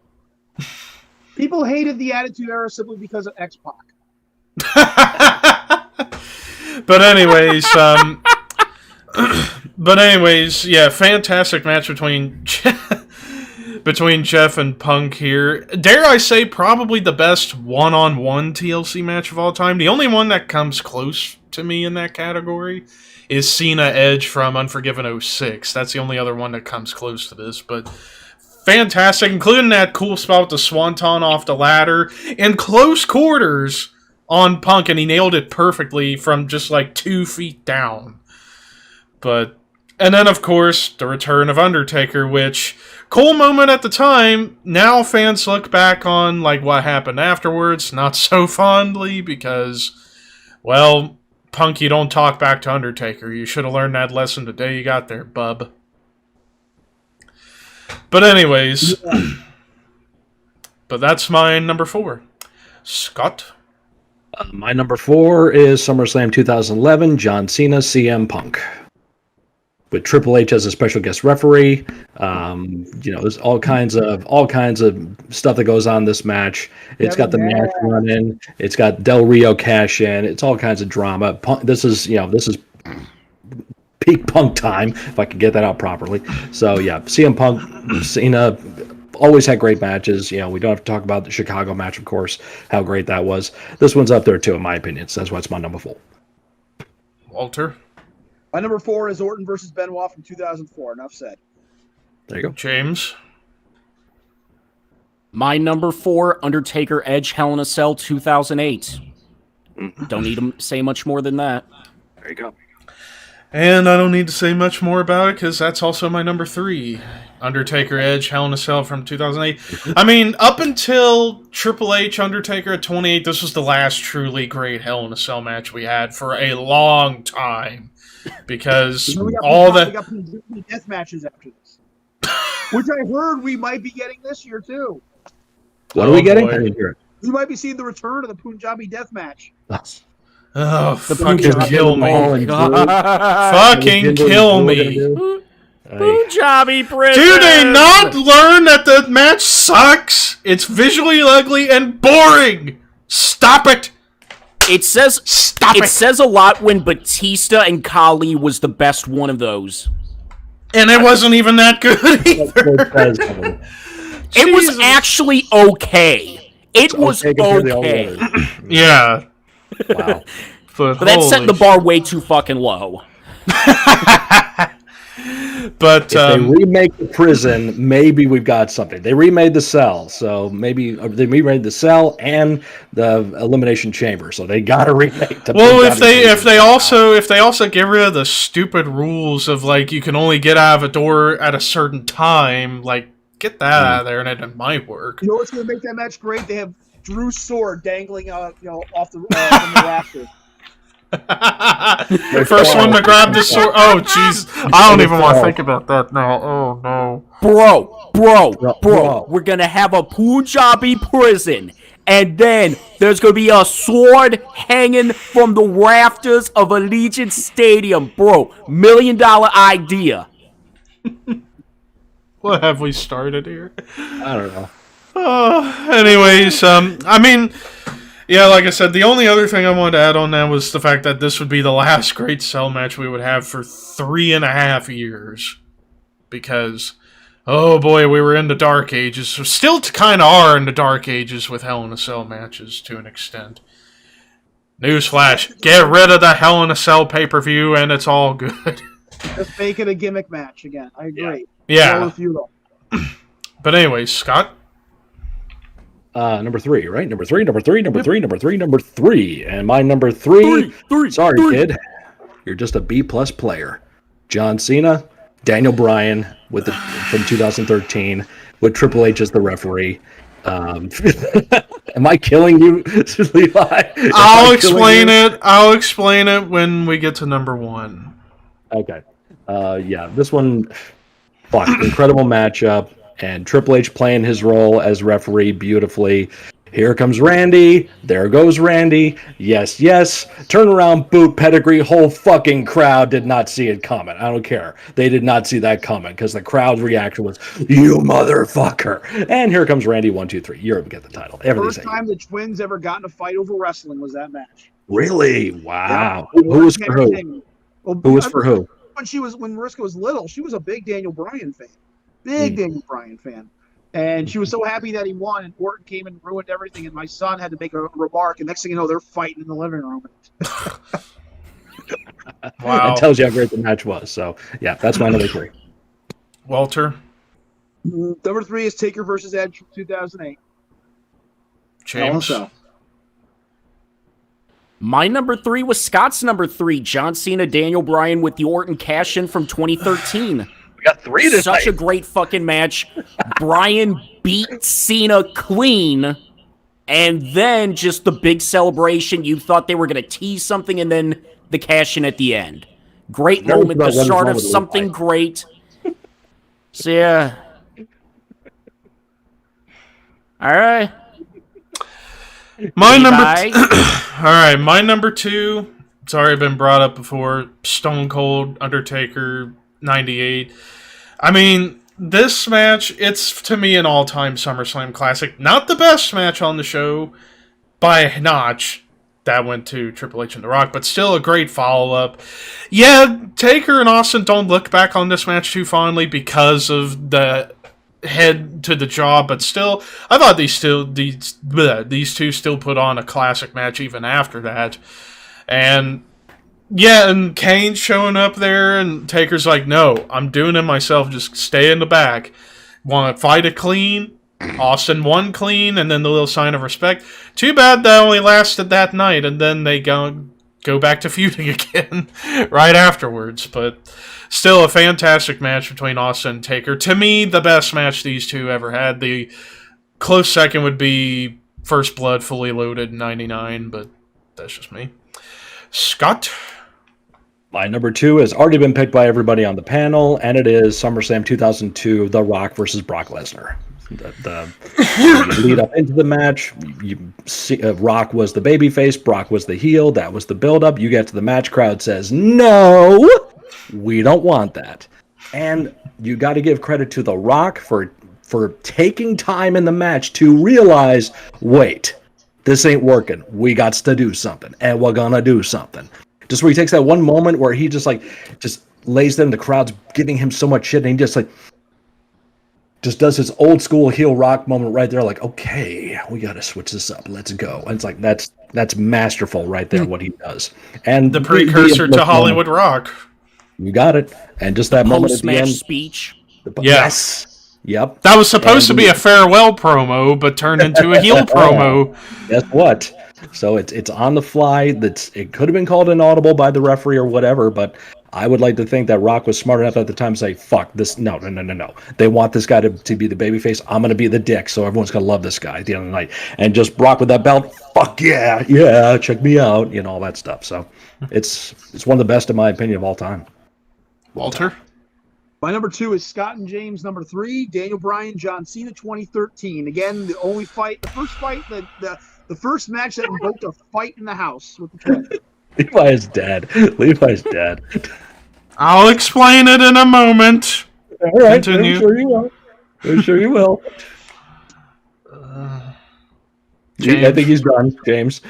People hated the Attitude Era simply because of X-Pac. But anyways, yeah, fantastic match between Jeff and Punk here. Dare I say, probably the best one-on-one TLC match of all time. The only one that comes close to me in that category is Cena Edge from Unforgiven 06. That's the only other one that comes close to this, but fantastic, including that cool spot with the swanton off the ladder in close quarters on Punk, and he nailed it perfectly from just like 2 feet down. And then, of course, the return of Undertaker, which, cool moment at the time. Now fans look back on like what happened afterwards, not so fondly, because, well, Punk, you don't talk back to Undertaker. You should have learned that lesson the day you got there, bub. But anyways, but that's my number 4. Scott? My number 4 is SummerSlam 2011, John Cena, CM Punk. With Triple H as a special guest referee. There's all kinds of stuff that goes on in this match. It's got the match running. It's got Del Rio cash in. It's all kinds of drama. This is peak Punk time, if I could get that out properly. So yeah, CM Punk, Cena, always had great matches. We don't have to talk about the Chicago match, of course, how great that was. This one's up there too, in my opinion. So that's why it's my number 4. Walter? My number 4 is Orton versus Benoit from 2004. Enough said. There you go. James? My number 4, Undertaker Edge Hell in a Cell 2008. Don't need to say much more than that. There you go. And I don't need to say much more about it because that's also my number 3. Undertaker Edge Hell in a Cell from 2008. I mean, up until Triple H Undertaker at 28, this was the last truly great Hell in a Cell match we had for a long time. Because we got death matches after this, which I heard we might be getting this year too. What are we getting? Boy. I didn't hear it. We might be seeing the return of the Punjabi death match. Oh, The fucking kill me. God. Fucking kill me. Punjabi prison. Do they not learn that the match sucks? It's visually ugly and boring. Stop it. It says it says a lot when Batista and Kali was the best one of those. And it wasn't even that good either. It was actually okay. It was okay. Yeah. Wow. But that set the bar way too fucking low. But if they remake the prison, maybe we've got something. They remade the cell, so maybe they remade the cell and the elimination chamber. So they got to remake the. Well, if they also get rid of the stupid rules of like you can only get out of a door at a certain time, like get that out of there, and it might work. You know what's going to make that match great? They have Drew's sword dangling out, off the from the rafters. First one to grab the sword. Oh, jeez. I don't even want to think about that now. Oh, no. Bro. We're going to have a Punjabi prison. And then there's going to be a sword hanging from the rafters of Allegiant Stadium. Bro, $1 million idea. What have we started here? I don't know. Anyways, I mean... Yeah, like I said, the only other thing I wanted to add on that was the fact that this would be the last Great Cell match we would have for 3.5 years. Because, oh boy, we were in the Dark Ages. So still kind of are in the Dark Ages with Hell in a Cell matches to an extent. Newsflash, get rid of the Hell in a Cell pay-per-view and it's all good. Just make it a gimmick match again. I agree. Yeah. But anyways, Scott? Number 3, right? Number three. And my number 3. Sorry, kid. You're just a B+ player. John Cena, Daniel Bryan from 2013 with Triple H as the referee. Am I killing you, Levi? I'll explain it when we get to number 1. Okay. Yeah, this one, incredible matchup. And Triple H playing his role as referee beautifully. Here comes Randy. There goes Randy. Yes, yes. Turn around, boot, pedigree. Whole fucking crowd did not see it coming. I don't care. They did not see that coming because the crowd's reaction was, "You motherfucker!" And here comes Randy. 1, 2, 3. Europe get the title. First time the twins ever got in a fight over wrestling was that match. Really? Wow. Yeah. Who was for who? Well, who was for who? When Mariska was little, she was a big Daniel Bryan fan. Daniel Bryan fan. And she was so happy that he won, and Orton came and ruined everything, and my son had to make a remark, and next thing you know, they're fighting in the living room. Wow. It tells you how great the match was. So, yeah, that's my number 3. Walter? Number 3 is Taker versus Edge from 2008. James? Also. My number 3 was Scott's number 3, John Cena, Daniel Bryan with the Orton cash-in from 2013. We got 3 tonight. Such a great fucking match. Bryan beat Cena clean, and then just the big celebration. You thought they were going to tease something, and then the cash-in at the end. Great moment, the start of something great. So, yeah. All right. My number 2, it's already been brought up before, Stone Cold, Undertaker, 98. I mean, this match, it's to me an all-time SummerSlam classic. Not the best match on the show by a notch. That went to Triple H and The Rock, but still a great follow-up. Yeah, Taker and Austin don't look back on this match too fondly because of the head to the jaw, but still, I thought these two still put on a classic match even after that. And yeah, and Kane showing up there, and Taker's like, "No, I'm doing it myself. Just stay in the back. Want to fight it clean?" Austin won clean, and then the little sign of respect. Too bad that only lasted that night, and then they go go back to feuding again right afterwards. But still a fantastic match between Austin and Taker. To me, the best match these two ever had. The close second would be First Blood Fully Loaded in 99, but that's just me. Scott? My number 2 has already been picked by everybody on the panel, and it is SummerSlam 2002, The Rock versus Brock Lesnar. The lead up into the match, you see, Rock was the babyface, Brock was the heel. That was the build-up. You get to the match, crowd says, no, we don't want that. And you got to give credit to The Rock for taking time in the match to realize, wait, this ain't working. We got to do something, and we're gonna do something. Just where he takes that one moment where he just lays them, the crowd's giving him so much shit, and he just does his old school heel Rock moment right there, like, okay, we got to switch this up. Let's go. And it's like, that's masterful right there, what he does. And the precursor to Hollywood Rock. You got it. And just that moment at the end. Speech. Yes. Yep. That was supposed to be a farewell promo, but turned into a heel promo. Guess what? So it's on the fly. It could have been called an audible by the referee or whatever, but I would like to think that Rock was smart enough at the time to say, fuck this. No. They want this guy to be the babyface. I'm going to be the dick, so everyone's going to love this guy at the end of the night. And just Brock with that belt, fuck yeah, check me out, all that stuff. So it's one of the best, in my opinion, of all time. Walter? My number 2 is Scott and James. Number 3, Daniel Bryan, John Cena, 2013. Again, the first match that invoked a fight in the house with the twins. Levi is dead. Levi's dead. I'll explain it in a moment. All right, Continue. I'm sure you will. James. I think he's done, James.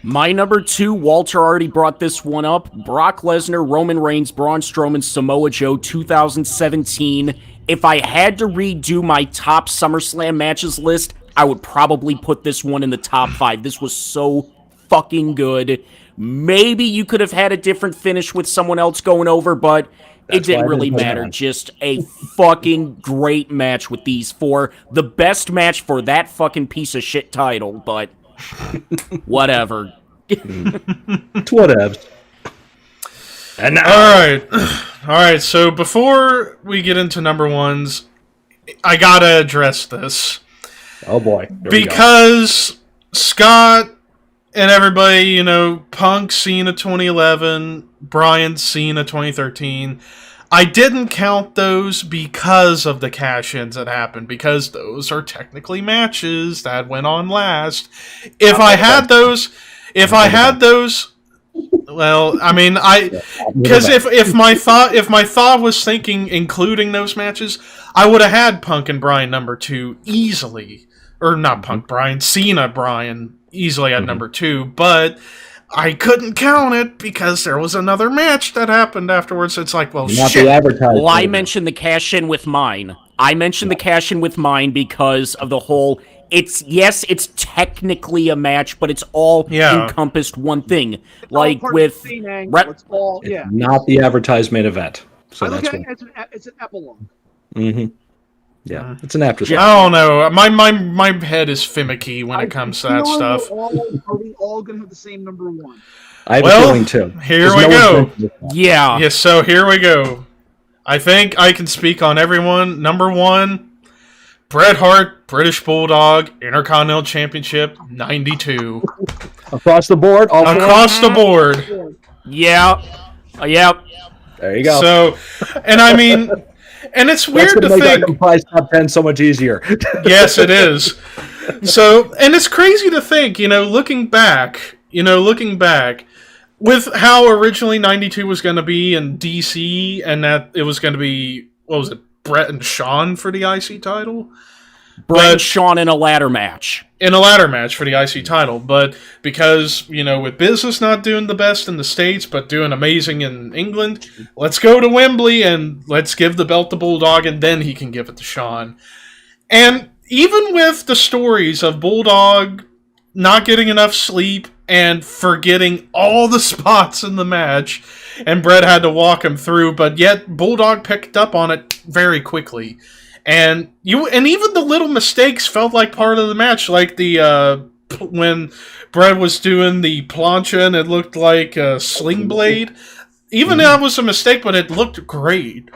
My number 2, Walter already brought this one up. Brock Lesnar, Roman Reigns, Braun Strowman, Samoa Joe, 2017. If I had to redo my top SummerSlam matches list, I would probably put this one in the top 5. This was so fucking good. Maybe you could have had a different finish with someone else going over, but it didn't really matter. Just a fucking great match with these four. The best match for that fucking piece of shit title, but whatever. It's whatevs. And now, All right. So before we get into number ones, I gotta address this. Oh boy. Because Scott and everybody, Punk Cena 2011, Bryan Cena 2013, I didn't count those because of the cash-ins that happened, because those are technically matches that went on last. If I had those, well, I mean, because if my thought was thinking including those matches, I would have had Punk and Bryan number 2 easily. Or not Punk, Bryan, Cena, Bryan, easily at number 2, but I couldn't count it because there was another match that happened afterwards. It's like, well, Not shit. the advertising. Well, I mentioned the cash-in with mine. Because of the whole... It's technically a match, but it's all encompassed one thing. Like with... It's all, yeah. Not the advertised main event. So I look that's at what. it's an epilogue. Mm-hmm. Yeah, it's an afterthought. I don't know. My head is finicky when it comes to that stuff. Are we all going to have the same number 1? I have a feeling too. Here we go. Yeah. Yes, so here we go. I think I can speak on everyone. Number 1, Bret Hart, British Bulldog, Intercontinental Championship, 92. Across the board? Across the board. Yeah. Yep. There you go. So, and I mean... And it's weird to think. Comprise top 10 so much easier. Yes, it is. So, and it's crazy to think, looking back, with how originally 92 was going to be in DC, and that it was going to be, Bret and Shawn for the IC title? Bret and Shawn in a ladder match. In a ladder match for the IC title, but because, with business not doing the best in the States, but doing amazing in England, let's go to Wembley and let's give the belt to Bulldog, and then he can give it to Shawn. And even with the stories of Bulldog not getting enough sleep and forgetting all the spots in the match, and Bret had to walk him through, but yet Bulldog picked up on it very quickly. And even the little mistakes felt like part of the match, like the when Brett was doing the plancha and it looked like a sling blade. Even that was a mistake, but it looked great,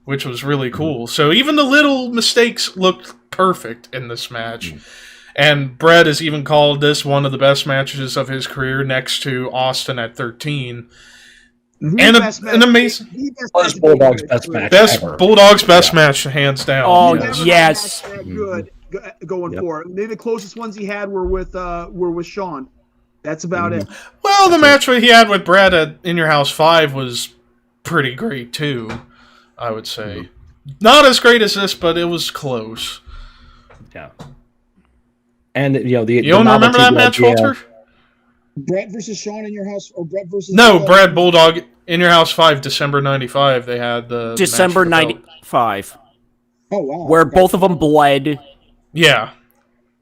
which was really cool. So even the little mistakes looked perfect in this match. And Brett has even called this one of the best matches of his career, next to Austin at 13. And an amazing... Best Bulldog's best match ever. Bulldog's best match, hands down. Oh, yes. Good going forward. Maybe the closest ones he had were with Sean. That's about it. Well, the match he had with Brett at In Your House 5 was pretty great, too, I would say. Not as great as this, but it was close. Yeah. And, you don't remember that match, Walter? Brett versus Sean In Your House, or Brett versus... No, Brett Bulldog, In Your House 5, December 95, they had the December 95. Oh, wow. Where both of them bled. Yeah.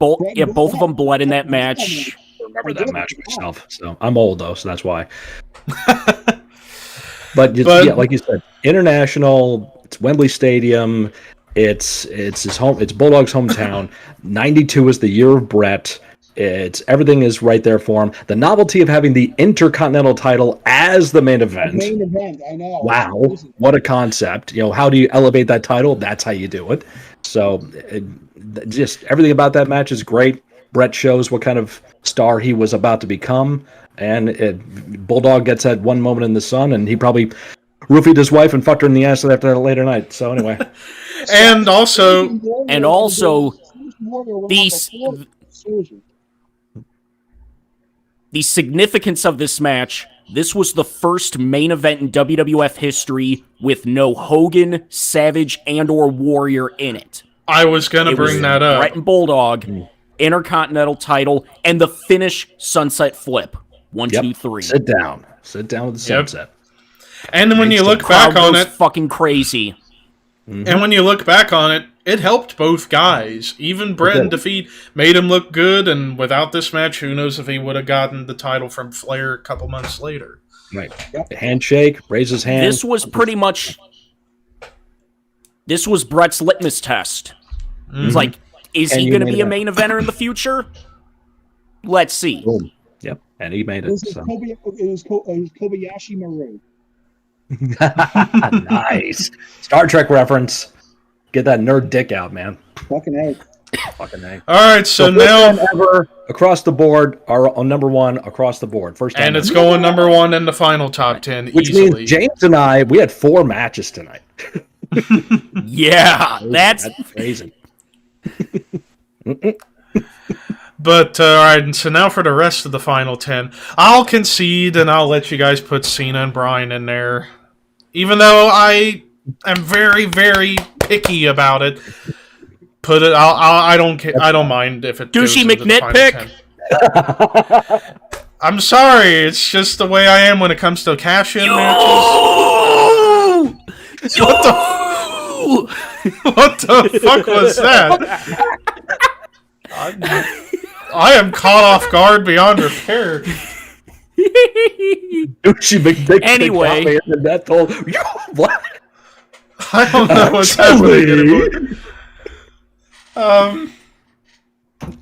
Both of them bled in that match. Remember that match myself. So I'm old though, so that's why. but yeah, like you said, international. It's Wembley Stadium. It's his home. It's Bulldog's hometown. 92 is the year of Brett. Everything is right there for him. The novelty of having the Intercontinental title as the main event. The main event, I know. Wow, what a concept! How do you elevate that title? That's how you do it. So, just everything about that match is great. Brett shows what kind of star he was about to become, and Bulldog gets that one moment in the sun, and he probably roofied his wife and fucked her in the ass after that later night. So anyway, and also the significance of this match. This was the first main event in WWF history with no Hogan, Savage, and/or Warrior in it. I was gonna bring that up. Brett and Bulldog. Intercontinental title, and the finish sunset flip. 1, 2, 3. Sit down with the sunset. And then when you look back on it, fucking crazy. And when you look back on it, it helped both guys. Even Brett in defeat made him look good, and without this match, who knows if he would have gotten the title from Flair a couple months later. Right. Handshake, raise his hand. This was Brett's litmus test. It's like, is he going to be a main eventer in the future? Let's see. Boom. Yep, and he made it. It was Kobayashi Maru. Nice. Star Trek reference. Get that nerd dick out, man. Fucking A. All right, so now ever across the board are on number one across the board. First time, and it's going number one in the final top 10 which easily. Means James and I, we had 4 matches tonight. Yeah, that's crazy. But, alright, so now for the rest of the final 10. I'll concede and I'll let you guys put Cena and Bryan in there. Even though I am very, very picky about it. Put it, I don't care, I don't mind if it goes Douchey into the final 10. I'm sorry, it's just the way I am when it comes to cash-in matches. What the fuck was that? I am caught off guard beyond repair. Anyway, what? I don't know what's happening anymore.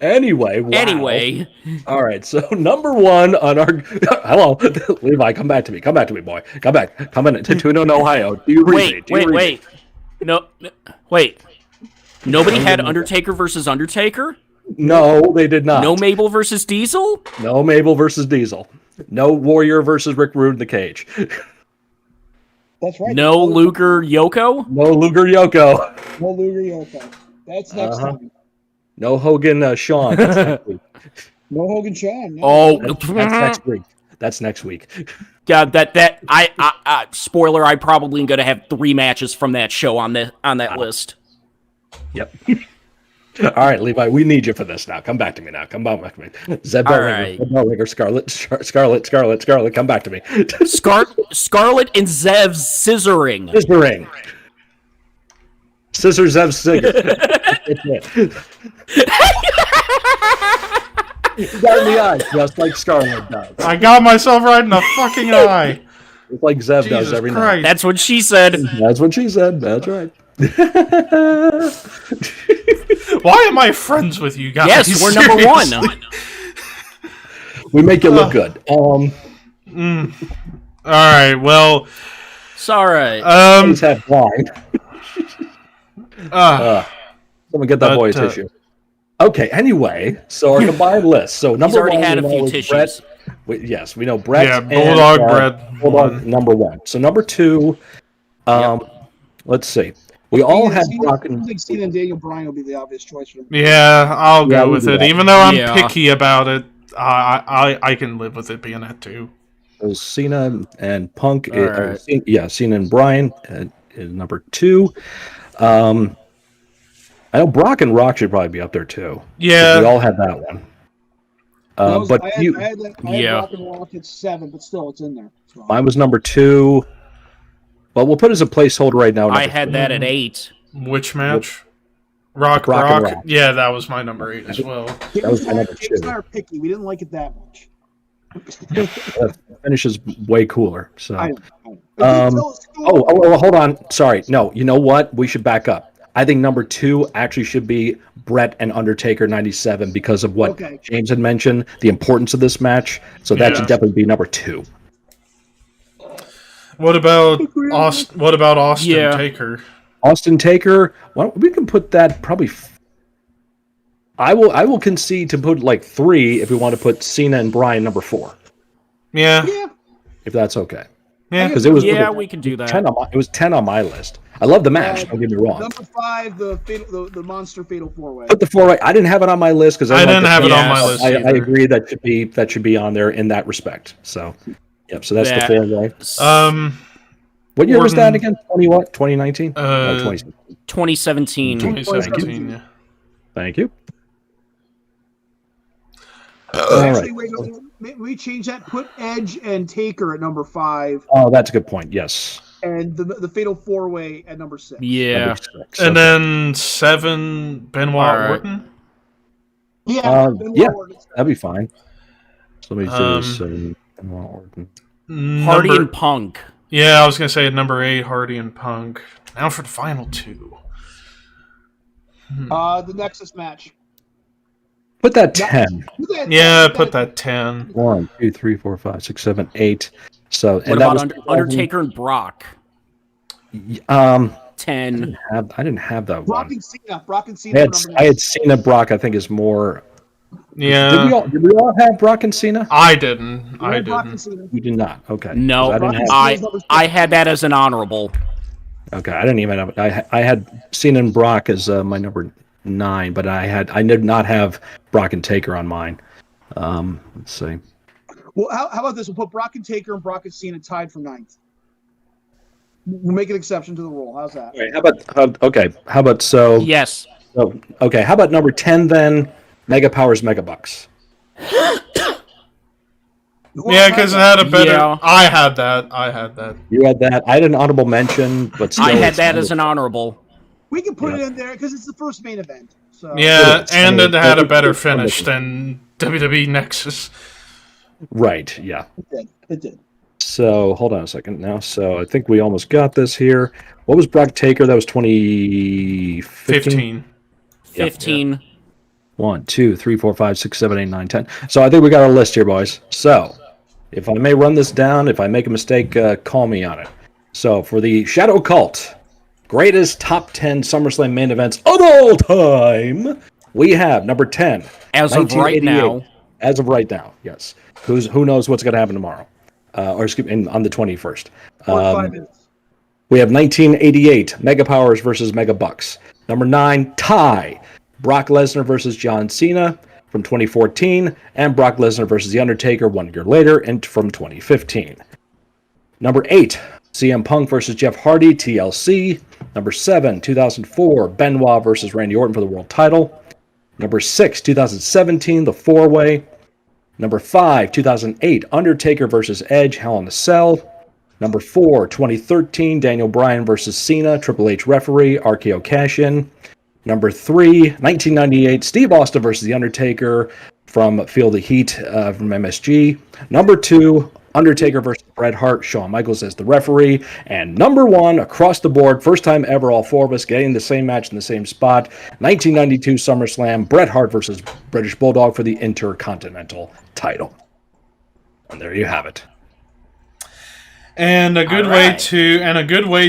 Anyway. All right, so number one on our... Hello, Levi, come back to me, boy. Come back. Come in to Tuno, Ohio. Do you read Wait. No, wait. Nobody had Undertaker versus Undertaker? No, they did not. No Mabel versus Diesel? No Mabel versus Diesel. No Warrior versus Rick Rude in the cage. That's right. No Luger Yoko? No Luger Yoko. No Luger Yoko. That's next time. No Hogan Sean. That's next week. No Hogan Sean. No. Oh, that's next week. That's next week. God, I spoiler, I probably am gonna have 3 matches from that show on that list. Yep. All right, Levi, we need you for this now. Come back to me now. Come back to me. Zeb Bellinger, Scarlet, come back to me. Scarlet and Zev's scissoring. Scissor Zev Sigger. You got in the eye, just like Scarlet does. I got myself right in the fucking eye. It's like Zev does every night. That's what she said. That's what she said. That's right. Why am I friends with you guys? Yes, we're number one. We make you look good. All right. Well, It's all right. He's had blind. Someone get that boy a tissue. Okay. Anyway, so our combined list. So He's number already one, had we a few know is tissues. Brett. Yes, we know Brett. Yeah, and, Bulldog Brett Bulldog won. number one. So number two. Let's see. We all had Brock I think Cena and Daniel Bryan will be the obvious choice for them. Yeah, I'll Yeah, go we'll with do it. that. Even though I'm Yeah. picky about it, I can live with it being at 2. It was Cena and Punk. All right. Cena and Bryan is number 2. I know Brock and Rock should probably be up there too. Yeah. We all had that one. But I had Rock and Rock at 7, but still, it's in there. So. Mine was number 2. Well, we'll put as a placeholder right now. I had that at 8. Which match? Rock. and Rock. Yeah, that was my number 8 as well. That was my number 2. James and I are picky. We didn't like it that much. Finish is way cooler. So. I know. Well, hold on. Sorry. No, you know what? We should back up. I think number 2 actually should be Brett and Undertaker 97 because of what James had mentioned, the importance of this match. So that should definitely be number 2. What about Austin Taker? Austin Taker. Well, we can put that probably. I will concede to put like 3 if we want to put Cena and Bryan number 4. Yeah. If that's okay. Yeah. Because it was. We can do that. 10 it was 10 on my list. I love the match. Don't get me wrong. Number 5, the Monster Fatal 4-Way. Put the 4-way. I didn't have it on my list because I didn't have it on my list. I agree that should be on there in that respect. So, yep. So that's the 4-way. What year was that again? 2019? 2017. 2017. Yeah. Thank you. Actually, wait, we change that. Put Edge and Taker at number 5. Oh, that's a good point. Yes. And the Fatal 4-Way at number 6. Yeah. Number 6. And then 7, Benoit Orton. Yeah. That'd be fine. So let me do this. Benoit Orton. Hardy and Punk. Yeah, I was gonna say at number 8, Hardy and Punk. Now for the final 2. The Nexus match. Put that 10. Yeah, put that 10. 1, 2, 3, 4, 5, 6, 7, 8. So What about Undertaker and Brock? 10. 10. I didn't have that Brock one. and Cena. Brock and Cena. I had Cena. Brock. I think is more. Yeah. Did we all have Brock and Cena? I didn't. I didn't. You did not. Okay. No, I had that as an honorable. Okay, I didn't even have it. I had Cena and Brock as my number 9, but I did not have Brock and Taker on mine. Let's see. Well, how about this? We'll put Brock and Taker and Brock and Cena tied for 9th. We'll make an exception to the rule. How's that? Okay, how about so? Yes. So, okay, how about number 10 then? Mega Powers, Mega Bucks. Yeah, because it had a better. Yeah. I had that. You had that. I had an honorable mention, but still I had that as an honorable. We can put it in there because it's the first main event. So. Yeah, and it had a better finish than WWE Nexus. Right. Yeah. It did. So hold on a second now. So I think we almost got this here. What was Brock Taker? That was 2015. 15. Yep. 1, 2, 3, 4, 5, 6, 7, 8, 9, 10. So I think we got our list here, boys. So if I may run this down, if I make a mistake, call me on it. So for the Shadow Cult, greatest top 10 SummerSlam main events of all time, we have number 10. As of right now. As of right now, yes. Who knows what's going to happen tomorrow? On the 21st. 5 minutes. We have 1988, Mega Powers versus Mega Bucks. Number 9, tie. Brock Lesnar versus John Cena from 2014, and Brock Lesnar versus The Undertaker 1 year later and from 2015. Number 8, CM Punk versus Jeff Hardy, TLC. Number 7, 2004, Benoit versus Randy Orton for the world title. Number 6, 2017, the 4-way. Number 5, 2008, Undertaker versus Edge, Hell in a Cell. Number 4, 2013, Daniel Bryan versus Cena, Triple H referee, RKO cash-in. Number 3, 1998, Steve Austin versus The Undertaker from Feel the Heat from MSG. Number 2, Undertaker versus Bret Hart, Shawn Michaels as the referee. And number 1, across the board, first time ever, all 4 of us getting the same match in the same spot, 1992 SummerSlam, Bret Hart versus British Bulldog for the Intercontinental title. And there you have it. And a good All way right.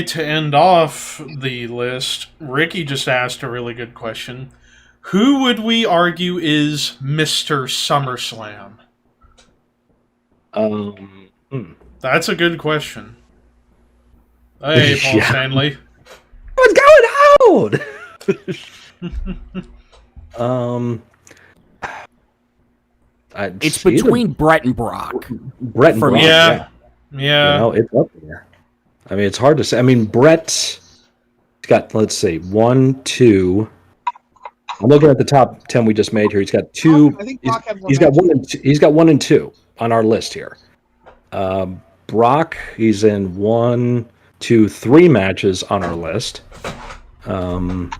to end off the list. Ricky just asked a really good question. Who would we argue is Mr. SummerSlam? That's a good question. Hey, Paul Yeah. Stanley. What's going on? It's between Brett and Brock. Brett and for Brock. me. Yeah. You know, it's up there. I mean, it's hard to say. I mean, Brett's got, let's see, 1, 2. I'm looking at the top 10 we just made here. He's got 2. I think Brock had more He's got matches. 1 and 2. He's got 1 and 2 on our list here. Brock, he's in 1, 2, 3 matches on our list. I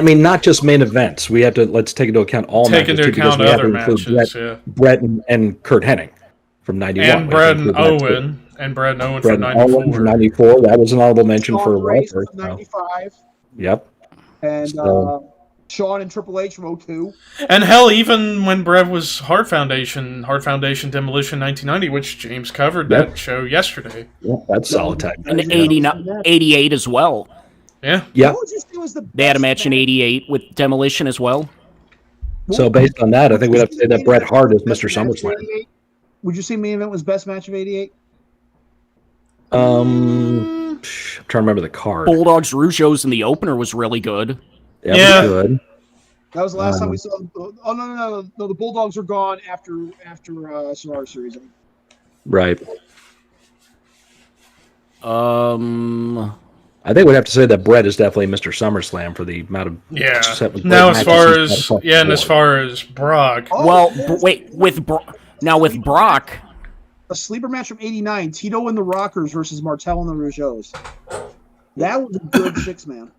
mean, not just main events. We have to let's take into account all Take matches. into too, because account we have other to include matches, yeah. Brett and Kurt Hennig from 91. And We have to Brad and include that, too. Owen. And Brad and Owen Brett from and Owen 94. from 94. That was an honorable mention for Shawn Grace Walter. from 95. Yep. And So- Shawn and Triple H from 02. And hell, even when Brad was Hart Foundation Demolition 1990, which James covered Yep. that show yesterday. Yep, that's solid tag. And 88 as well. Yeah. Yep. What would you say was the They had a best match in match? 88 with Demolition as well. So based on that, I think we'd have to say that Bret Hart is Mr. Best match of SummerSlam. 88? Would you say main event was best match of 88? I'm trying to remember the card. Bulldogs Rougeos in the opener was really good. Yeah, Yeah. Good. That was the last time we saw. Oh no! The Bulldogs are gone after Survivor Series. Right. Um, I think we'd have to say that Bret is definitely Mr. SummerSlam for the amount of Yeah. great Now, as matches far he's as had across the and as board. far as Brock, Oh, well, yes. wait, with Brock, A sleeper match from '89: Tito and the Rockers versus Martel and the Rougeos. That was a good 6-man.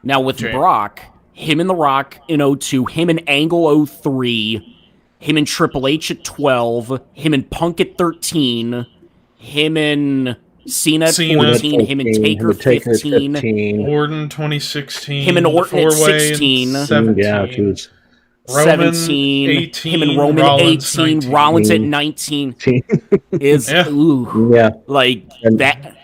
now with Jay. Brock, him and The Rock in 02, him and Angle 03, him and Triple H at 12, him and Punk at 13, him and Cena at Cena. 14, him and Taker 15, 15. Orton 2016, Him and Orton at four-way in 16. 17, Yeah, geez. Roman 17, 18, him and Roman Rollins 18, 19. Rollins at 19 is Yeah. ooh, Yeah. like And- that.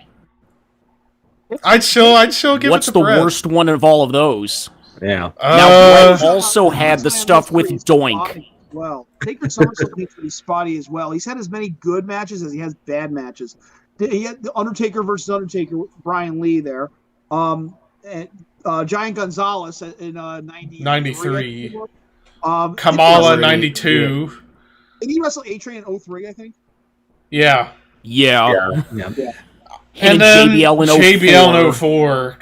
I'd still give What's it to the Brett. worst one of all of those? Yeah. Now, Brett also had the stuff with He's Doink. spotty as well, Taker SummerSlam is pretty spotty as well. He's had as many good matches as he has bad matches. He had the Undertaker versus Undertaker, with Brian Lee there. And, Giant Gonzalez in 93. did Kamala he wrestle- 92. Did he wrestle A-Train in 03, I think? Yeah. Yeah. Yeah. Him And then JBL in 04. JBL in 04.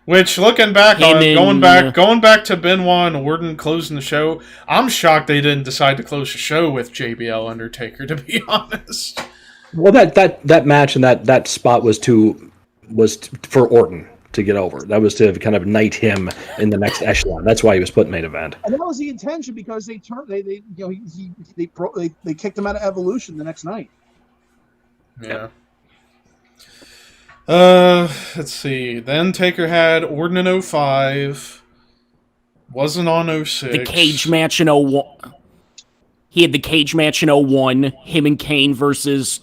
Which, looking back Him on it, in- going back to Benoit and Orton closing the show, I'm shocked they didn't decide to close the show with JBL Undertaker, to be honest. Well, that match and that spot was for Orton to get over. That was to kind of knight him in the next echelon. That's why he was put main event. And that was the intention because they kicked him out of Evolution the next night. Yeah. Let's see. Then Taker had Orton in 05. Wasn't on 06. The cage match in 01. He had the cage match in 01. Him and Kane versus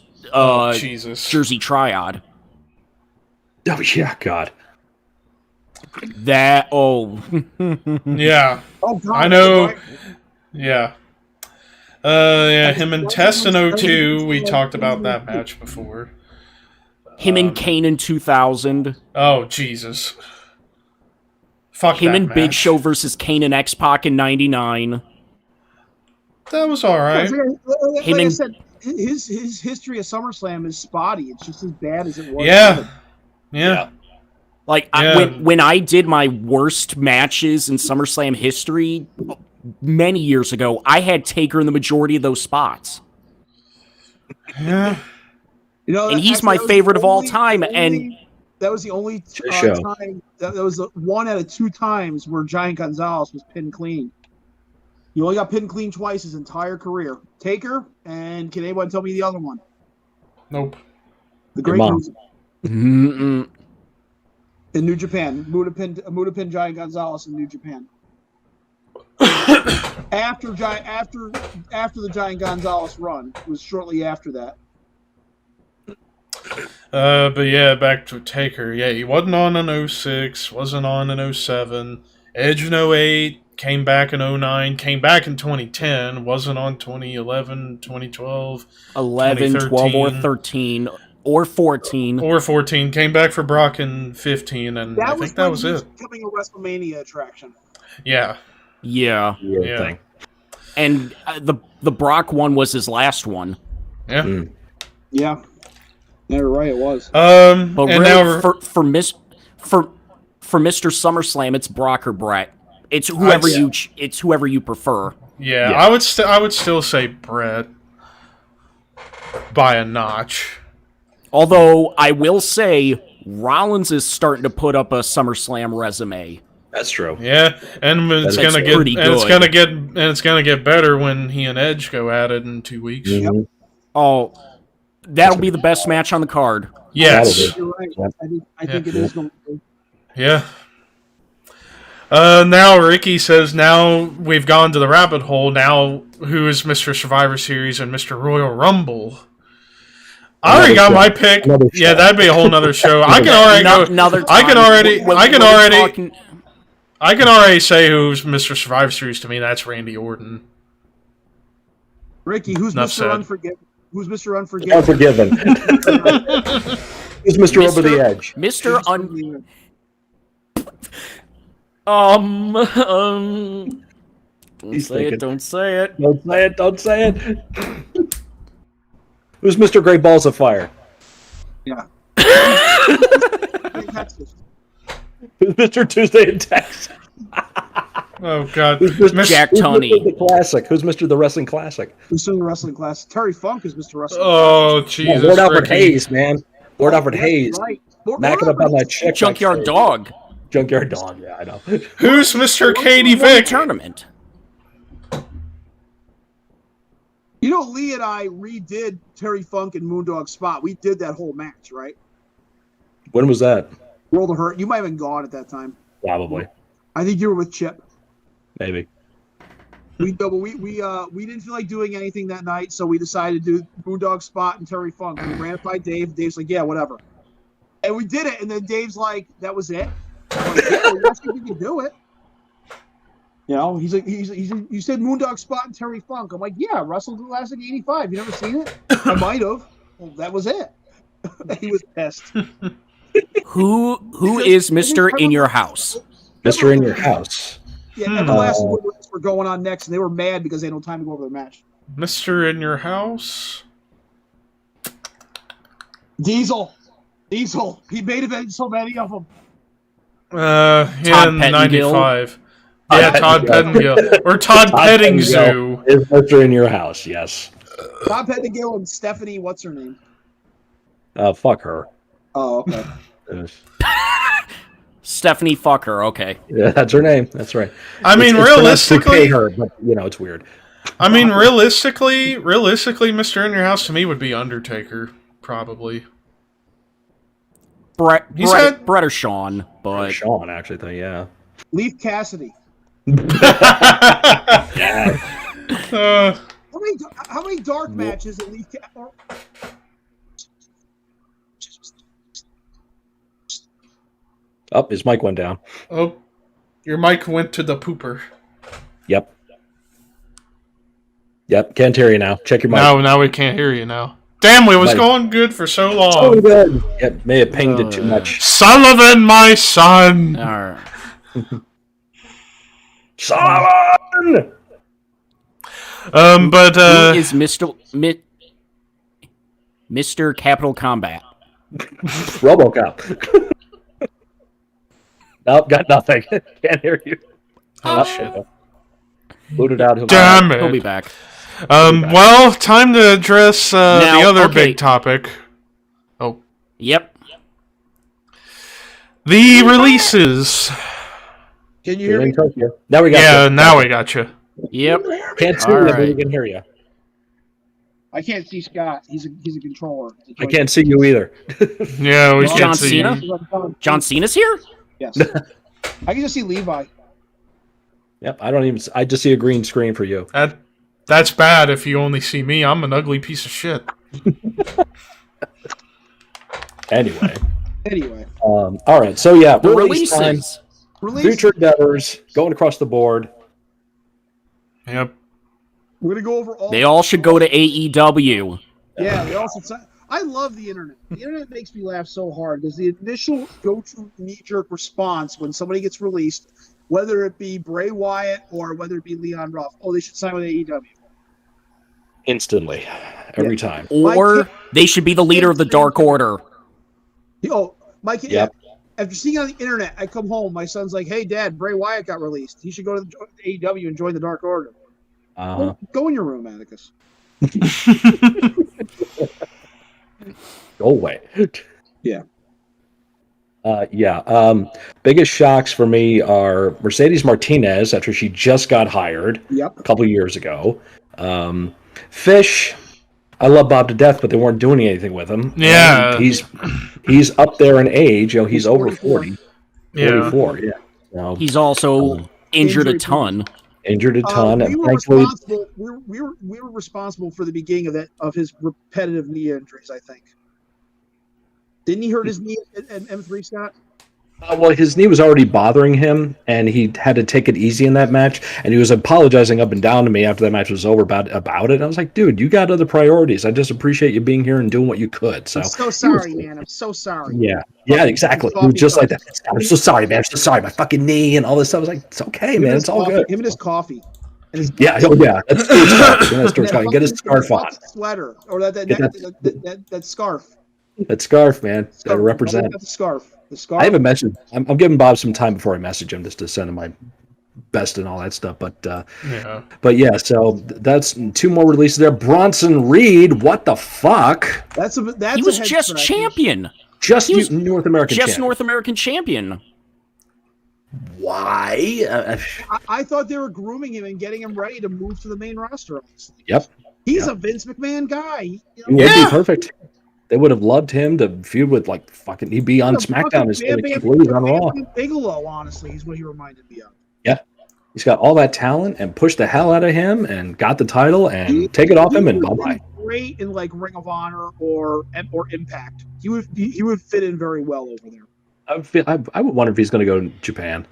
Jesus. Jersey Triad. Oh yeah, God. That Yeah. Oh, God. I know. Yeah. Yeah, him and Test in 02. We talked about that match before. him and Kane in 2000. Oh, Jesus. Fuck Him that and Big match. Show versus Kane and X-Pac in 99. That was alright. Like Him I and- said, his history of SummerSlam is spotty. It's just as bad as it was. Yeah. Yeah. Like Yeah. when I did my worst matches in SummerSlam history many years ago, I had Taker in the majority of those spots. Yeah. You know, And he's actually, my that was the favorite of all only- time, and- that was the only show. time. That was the one out of 2 times where Giant Gonzalez was pinned clean. He only got pinned clean twice his entire career. Taker, and can anyone tell me the other one? Nope. The Great mom. Muta Mm-mm. in New Japan. Muta pinned Giant Gonzalez in New Japan. after the Giant Gonzalez run. It was shortly after that. But yeah, back to Taker. Yeah, he wasn't on in 06, wasn't on in 07, Edge in 08, came back in 09, came back in 2010, wasn't on 2011, 2012, 11, 12, or 13, or 14. Or 14, came back for Brock in 15, and I think that was it. Becoming a WrestleMania attraction. Yeah. Yeah. Weird thing. And the Brock one was his last one. Yeah. Yeah. You're right, it was. But and really, now for Mr. SummerSlam, it's Brock or Brett. It's whoever you prefer. Yeah, I would still say Brett by a notch. Although I will say Rollins is starting to put up a SummerSlam resume. That's true. Yeah, and it's gonna get better when he and Edge go at it in 2 weeks. Mm-hmm. Oh, that'll be the best match on the card. Yes. You're right. I think it is going to be. Yeah. Now Ricky says, now we've gone to the rabbit hole. Now who is Mr. Survivor Series and Mr. Royal Rumble? I already got my pick. Yeah, that'd be a whole nother show. I can already go. I can already say who's Mr. Survivor Series to me. That's Randy Orton. Ricky, who's Enough Mr. said. Unforgiven? Who's Mr. Unforgiven? Unforgiven. Who's Mr. Over the Edge? Mr. Don't say it. Don't say it. Who's Mr. Great Balls of Fire? Yeah. Who's Mr. Tuesday in Texas? Oh God, Jack Tunney. Who's Mr. the Classic? Who's Mr. the Wrestling Classic? Mr. the Wrestling Class. Terry Funk is Mr. Wrestling. Oh Jesus, Lord Alfred Ricky. Hayes, man. Lord Alfred Hayes. Right. Macking up on that chick. Junkyard Dog. Junkyard Dog, yeah, I know. Who's Mr. Katie Won the Vick? tournament. You know, Lee and I redid Terry Funk and Moondog's spot. We did that whole match, right? When was that? World of Hurt. You might have been gone at that time. Probably. I think you were with Chip. Maybe. We didn't feel like doing anything that night, so we decided to do Moondog Spot and Terry Funk. We ran it by Dave. Dave's like, yeah, whatever. And we did it, and then Dave's like, that was it? I'm like, yeah, well, we can do it. You know, he's like, you said Moondog Spot and Terry Funk. I'm like, yeah, Russell Classic 85. You never seen it? I might have. Well, that was it. He was pissed. Who is Mr. In Your House? Mr. In Your House. Yeah, Everlasting Woodworks were going on next, and they were mad because they had no time to go over the match. Mr. In Your House? Diesel. He made event so many of them. Yeah, in 95. Yeah, Todd Pettingill. Or Todd Pettingzoo. Is Mr. In Your House, yes. Bob Pettingill and Stephanie, what's her name? Fuck her. Oh, okay. Stephanie Fucker, okay. Yeah, that's her name. That's right. I mean, realistically, her, but you know, it's weird. I mean, realistically, Mr. In Your House to me would be Undertaker, probably. Brett or Sean, but Sean, actually, yeah. Leaf Cassidy. Yeah. How many dark matches at Leaf Cassidy? Oh, his mic went down. Oh, your mic went to the pooper. Yep. Can't hear you now. Check your mic. Now we can't hear you now. Damn, we was going good for so long. So good. Yep, may have pinged it too much. Sullivan, my son. all right. Sullivan! But Who is Mr. Capital Combat? RoboCop. Nope, got nothing. Can't hear you. Oh shit. Booted out. Damn it. He'll be back. Well, time to address the other big topic. Oh. Yep. The releases. Can you hear me? Now we got Yeah, you. now we got you. Yep. Can't see you, All but we right. can hear you. I can't see Scott. He's a controller. I can't see you either. Yeah, we John can't see Cena? you. John Cena's here? Yes. I can just see Levi. Yep. I just see a green screen for you. That's bad if you only see me. I'm an ugly piece of shit. Anyway. All right. So yeah, The release time. Future endeavors going across the board. Yep. We're gonna go over all. They all should go to AEW. Yeah, they also. I love the internet. The internet makes me laugh so hard because the initial go-to knee-jerk response when somebody gets released, whether it be Bray Wyatt or whether it be Leon Ruff, oh, they should sign with AEW. Instantly, every time. Or they should be the leader of the Dark Order. Oh, my kid. Yep. After seeing it on the internet, I come home. My son's like, "Hey, Dad, Bray Wyatt got released. He should go to the AEW and join the Dark Order." Go in your room, Atticus. Go away. Yeah. Biggest shocks for me are Mercedes Martinez after she just got hired a couple years ago. Fish, I love Bob to death, but they weren't doing anything with him. Yeah. He's up there in age. He's over 40. 44, yeah. So, he's also injured a ton. Injured a ton. We were responsible for the beginning of his repetitive knee injuries, I think. Didn't he hurt his knee at M3, Scott? Well, his knee was already bothering him, and he had to take it easy in that match. And he was apologizing up and down to me after that match was over about it. And I was like, dude, you got other priorities. I just appreciate you being here and doing what you could. So I'm so sorry, man. I'm so sorry. Yeah, exactly. Just like that. I'm so sorry, man. I'm so sorry. My fucking knee and all this stuff. I was like, it's okay, man. It's all good. Him and his coffee. And his That's Stuart Scott. Get his scarf on. Sweater or that scarf. That scarf, man. Got to represent. The scarf. I haven't mentioned. I'm giving Bob some time before I message him just to send him my best and all that stuff. But yeah. So that's 2 more releases there. Bronson Reed. What the fuck? He was just champion. North American. Just North American champion. Why? I thought they were grooming him and getting him ready to move to the main roster. Honestly. Yep. He's a Vince McMahon guy. He would be perfect. They would have loved him to feud with he'd be on SmackDown instead of on Raw. Bigelow, honestly, is what he reminded me of. Yeah, he's got all that talent and pushed the hell out of him and got the title and take it off him and bye bye. Great in like Ring of Honor or Impact. He would fit in very well over there. I would wonder if he's going to go to Japan.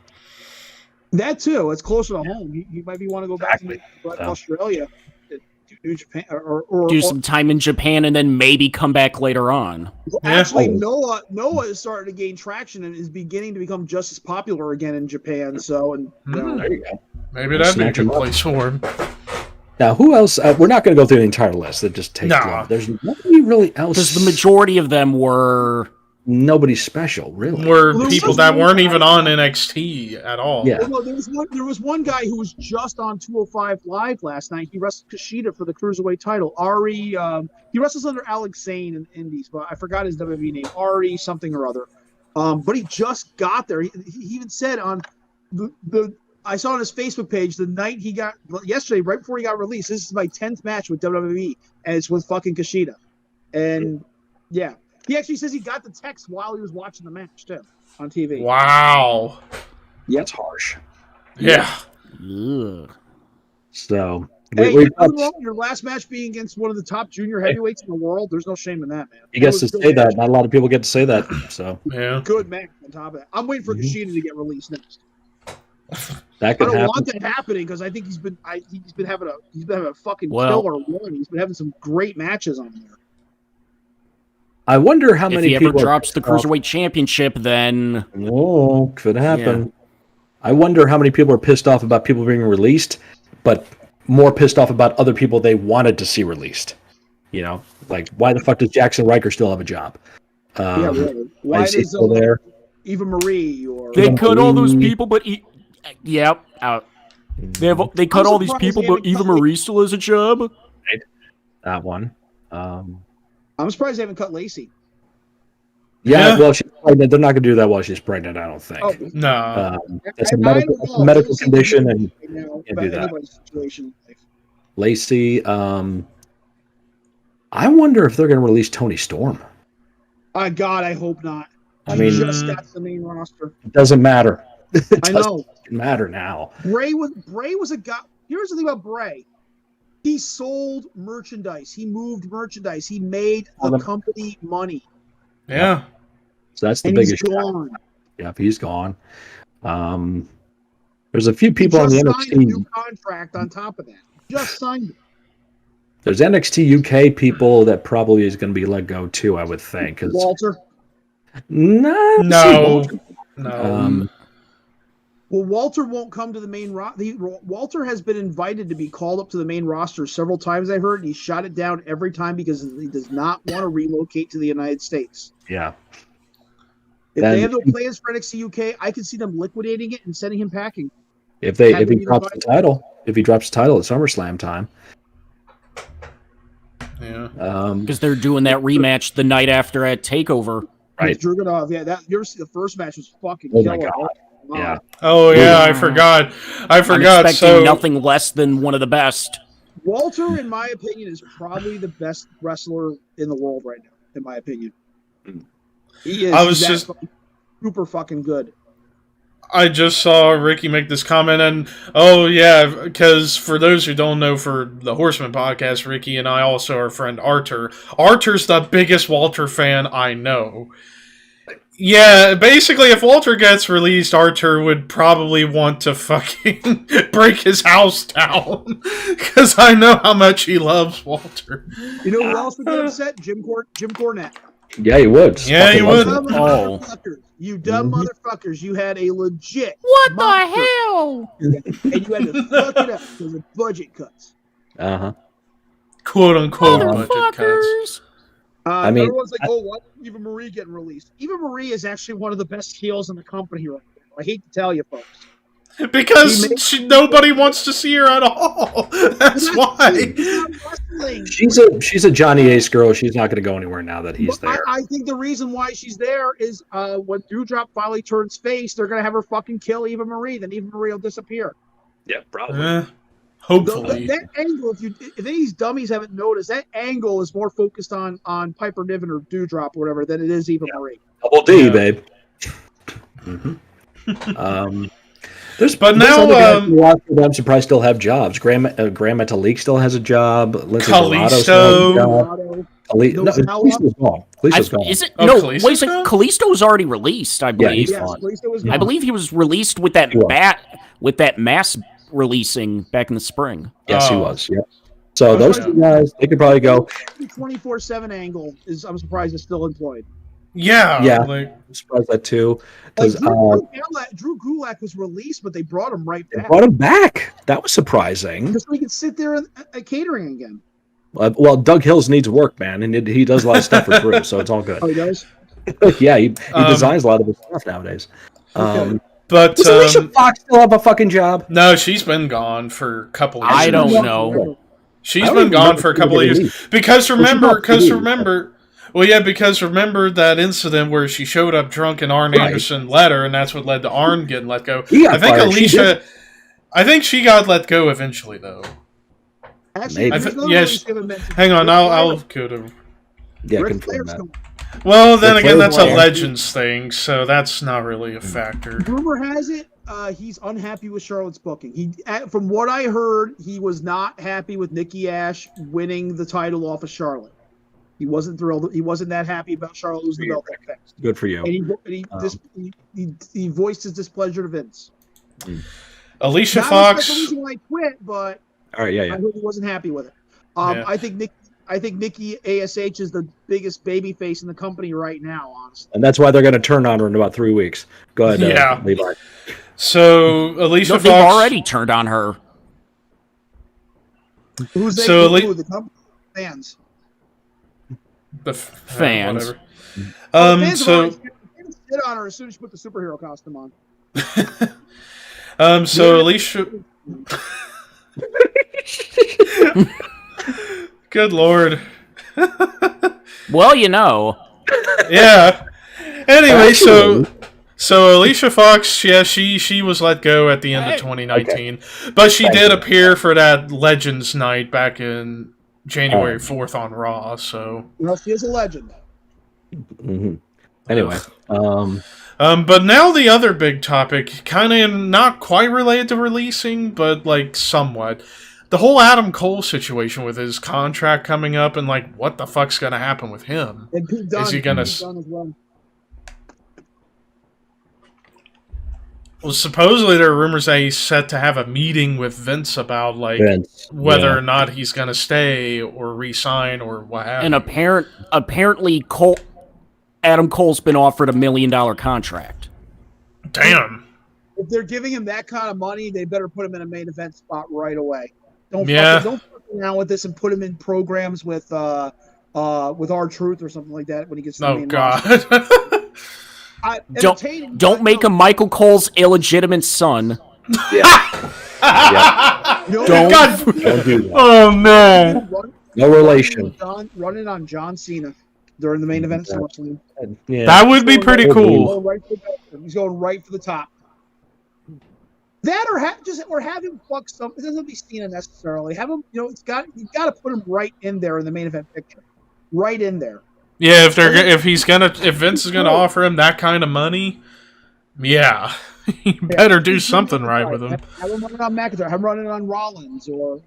That too. It's closer to home. He might want to go back to Australia. New Japan or do some time in Japan and then maybe come back later on. Actually, Noah is starting to gain traction and is beginning to become just as popular again in Japan. So, there you go. Maybe that'd be a good place for him. Now, who else? We're not going to go through the entire list. That just takes long. There's nobody really else. Because the majority of them were nobody special, really. Were people that weren't even on NXT at all. Yeah. Well, there was one guy who was just on 205 Live last night. He wrestled Kushida for the Cruiserweight title. Ari, he wrestles under Alex Zane in Indies, but I forgot his WWE name. Ari something or other. But he just got there. He even said on I saw on his Facebook page the night yesterday, right before he got released, this is my 10th match with WWE, and it's with fucking Kushida. And yeah. He actually says he got the text while he was watching the match, too, on TV. Wow. Yeah, that's harsh. Yeah. So, your last match being against one of the top junior heavyweights in the world, there's no shame in that, man. He gets to say that. Not a lot of people get to say that. So yeah. Good match on top of that. I'm waiting for Kushida to get released next. That could happen. I don't want that happening because I think he's been having a fucking killer run. He's been having some great matches on there. I wonder how many people... If he ever drops the Cruiserweight Championship, then... Oh, could happen. Yeah. I wonder how many people are pissed off about people being released, but more pissed off about other people they wanted to see released. You know? Like, why the fuck does Jackson Riker still have a job? Really. Why is he still there? Eva Marie or... They cut all those people, but... Yep, out. They cut all these people, but Eva Marie still has a job? Right. That one. I'm surprised they haven't cut Lacey. Yeah, well, she's pregnant. They're not going to do that while she's pregnant, I don't think. Oh, no. That's a medical condition, and you can't do that. Lacey, I wonder if they're going to release Tony Storm. God, I hope not. I mean, just got the main roster. It doesn't matter. It I doesn't know. matter now. Bray was a guy. Here's the thing about Bray. He sold merchandise. He moved merchandise. He made the company money. Yeah. So that's the And biggest. he's gone. Yeah, he's gone. There's a few He people on just the signed a new NXT. contract on top of that. Just signed it. There's NXT UK people that probably is going to be let go too, I would think. 'Cause Walter. No. Well, Walter won't come to the main roster. Walter has been invited to be called up to the main roster several times, I heard, and he shot it down every time because he does not want to relocate to the United States. Yeah. If they have no plans for NXT UK, I can see them liquidating it and sending him packing. If he drops the title at SummerSlam time. Yeah. Because they're doing that rematch the night after at TakeOver. Right. Dragunov, yeah, the first match was fucking Oh killer. my God. Yeah. Oh yeah, I forgot. I'm expecting So nothing less than one of the best. Walter, in my opinion, is probably the best wrestler in the world right now, in my opinion. He is. I was He's just super fucking good. I just saw Ricky make this comment, and oh yeah, because for those who don't know, for the Horseman podcast, Ricky and I also our friend Arthur. Arthur's the biggest Walter fan I know. Yeah, basically, if Walter gets released, Arthur would probably want to fucking break his house down, because I know how much he loves Walter. You know who else would get upset? Jim Cornette. Yeah, he would. Yeah, he would. Oh. You dumb motherfuckers. You had a legit. What the hell? And you had to fuck it up because of budget cuts. Uh-huh. Quote unquote budget cuts. I mean, everyone's like, "Oh, what? Eva Marie getting released?" Eva Marie is actually one of the best heels in the company right now. I hate to tell you, folks. Because nobody wants to see her at all. That's why. She's a Johnny Ace girl. She's not going to go anywhere now that he's there. I think the reason why she's there is when Doudrop finally turns face, they're going to have her fucking kill Eva Marie. Then Eva Marie will disappear. Yeah, probably. Hopefully. That angle, if any of these dummies haven't noticed, that angle is more focused on Piper Niven or Doudrop or whatever than it is Eva Marie. Double D, babe. Mm-hmm. But now, I'm surprised still have jobs. Graham Metalik still has a job. Lindsay Kalisto. Kalisto's gone. Kalisto's gone. Is it? Oh, No, Kalisto's wait a second. gone? Kalisto's already released, I believe. Yeah, Kalisto was I believe he was released with that mass releasing back in the spring. Yes, he was. Yeah. So those two guys, they could probably go. The 24/7 angle is. I'm surprised it's still employed. Yeah. Yeah. Like, I'm surprised that too. Like Because Drew Gulak was released, but they brought him right they back. brought him back. That was surprising. Just so he could sit there at catering again. Well, Doug Hills needs work, man, and he does a lot of stuff for Drew, so it's all good. Oh, he does? Yeah, he designs a lot of his stuff nowadays. but Does Alicia Fox still have a fucking job? no, she's been gone for a couple of years. I don't know. She's been gone for a couple of years. Because remember that incident where she showed up drunk and Arn Anderson let her, and that's what led to Arn getting let go. I think she got let go eventually, though. Actually, Hang on, I'll go to. Yeah, Ric confirm Flair's that. gone. Well, then Ric again, Flair's that's a gone. Legends thing, so that's not really a factor. Rumor has it he's unhappy with Charlotte's booking. From what I heard, he was not happy with Nikki Ash winning the title off of Charlotte. He wasn't thrilled. He wasn't that happy about Charlotte losing the belt that fast. Good for you. And he voiced his displeasure to Vince. Alicia Not Fox. the reason why he quit, but All right, yeah. I heard he wasn't happy with it. I think Nikki ASH is the biggest baby face in the company right now, honestly. And that's why they're going to turn on her in about 3 weeks. Go ahead, Levi. So Alicia Fox. They've already turned on her. Who's they? So The company fans. The Fans. Whatever. Fans So. have already sit on her as soon as she put the superhero costume on. So Alicia. Good lord. Well, you know. Yeah. Anyway, so Alicia Fox, yeah, she was let go at the end of 2019, but she did appear for that Legends night back in January 4th on Raw. So Well, she is a legend. Mm-hmm. Anyway, but now the other big topic, kind of not quite related to releasing, but like somewhat. The whole Adam Cole situation with his contract coming up, and like, what the fuck's gonna happen with him? And Pete Dunne, Is he gonna? Pete Dunne as well. Well, supposedly there are rumors that he's set to have a meeting with Vince about like whether or not he's gonna stay or re-sign or what have And you. apparently, Adam Cole's been offered $1 million contract. Damn. If they're giving him that kind of money, they better put him in a main event spot right away. Don't fuck around with this and put him in programs with R-Truth or something like that when he gets to the main roster. Don't make him Michael Cole's illegitimate son. Yeah. Don't do that. Oh no. No relation. Running on John Cena during the main event of SummerSlam. Yeah. That would be pretty cool. He's going right for the top. That or have him fuck some. It doesn't be Cena necessarily. Have him. You've got to put him right in there in the main event picture, right in there. Yeah, if Vince is gonna offer him that kind of money, yeah, he better do something right with him. Have him running on McIntyre. Have him running on Rollins or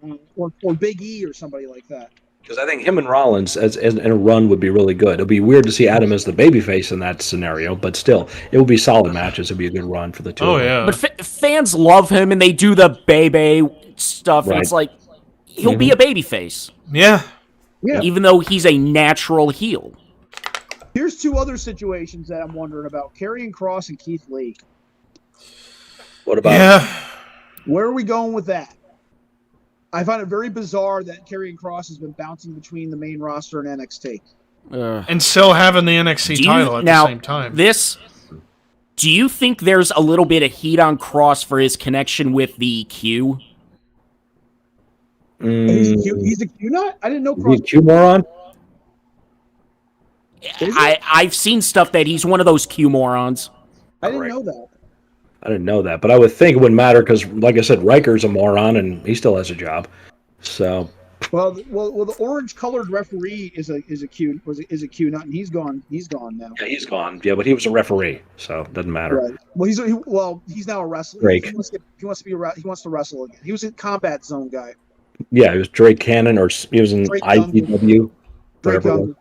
Big E or somebody like that. Because I think him and Rollins as in a run would be really good. It'll be weird to see Adam as the babyface in that scenario, but still, it would be solid matches. It'd be a good run for the two. Oh of them. yeah, But fans love him, and they do the baby stuff. Right. And it's like he'll be a babyface, yeah. even though he's a natural heel. Here's two other situations that I'm wondering about: Karrion Kross and Keith Lee. What about? Yeah. Where are we going with that? I find it very bizarre that Karrion Kross has been bouncing between the main roster and NXT. And still having the NXT title at the same time. Do you think there's a little bit of heat on Kross for his connection with the Q? He's a Q nut? I didn't know Kross. He's a Q moron? I've seen stuff that he's one of those Q morons. I didn't know that. I didn't know that, but I would think it wouldn't matter because, like I said, Riker's a moron and he still has a job. So, well, the orange-colored referee is a Q nut, and he's gone. He's gone now. yeah, he's gone. Yeah, but he was a referee, so it doesn't matter. Right. Well, he's now a wrestler. Drake. He wants to wrestle again. He was a Combat Zone guy. Yeah, he was Drake Cannon, or he was in Drake IPW. Drake Younger.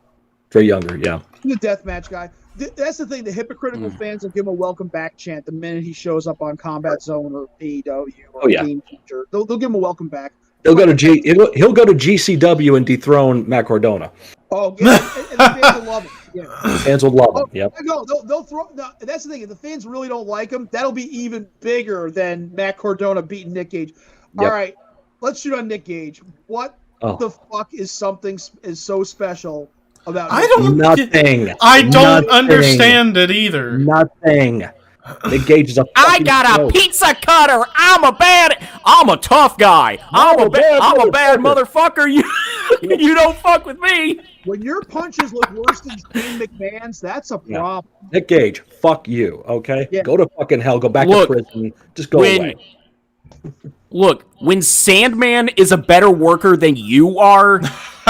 Drake Younger, yeah. He's a deathmatch guy. That's the thing. The hypocritical fans will give him a welcome back chant the minute he shows up on Combat Zone or AEW or Game Changer. They'll give him a welcome back. He'll go to GCW and dethrone Matt Cardona. Oh, yeah, and the fans will love him. Yeah. Fans will love him. Yep. No, they'll throw. No, that's the thing. If the fans really don't like him, that'll be even bigger than Matt Cardona beating Nick Gage. All right, let's shoot on Nick Gage. What the fuck is so special about? I don't. Nothing. I don't understand it either. Nothing. Nick Gage is a. I got a pizza cutter. I'm a tough guy. I'm a bad motherfucker. You don't fuck with me. When your punches look worse than Shane McMahon's, that's a problem. Nick Gage, fuck you. Okay, Yeah. go to fucking hell. Go back to prison. Just go away. Look, when Sandman is a better worker than you are,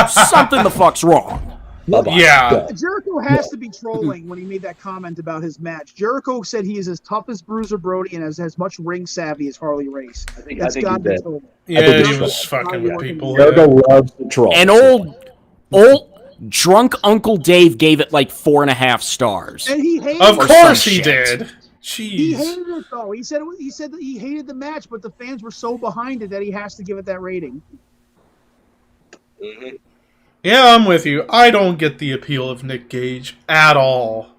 something the fuck's wrong. Bye-bye. Yeah. Jericho has to be trolling when he made that comment about his match. Jericho said he is as tough as Bruiser Brody and has as much ring savvy as Harley Race. I think That's he got to be did. trolling. Yeah, he was fucking with people. Jericho loves the troll. And old drunk Uncle Dave gave it like 4.5 stars. And he hated Of it. course he shit. did. He Jeez. hated it though. He said that he hated the match, but the fans were so behind it that he has to give it that rating. Mm-hmm. Yeah, I'm with you. I don't get the appeal of Nick Gage at all.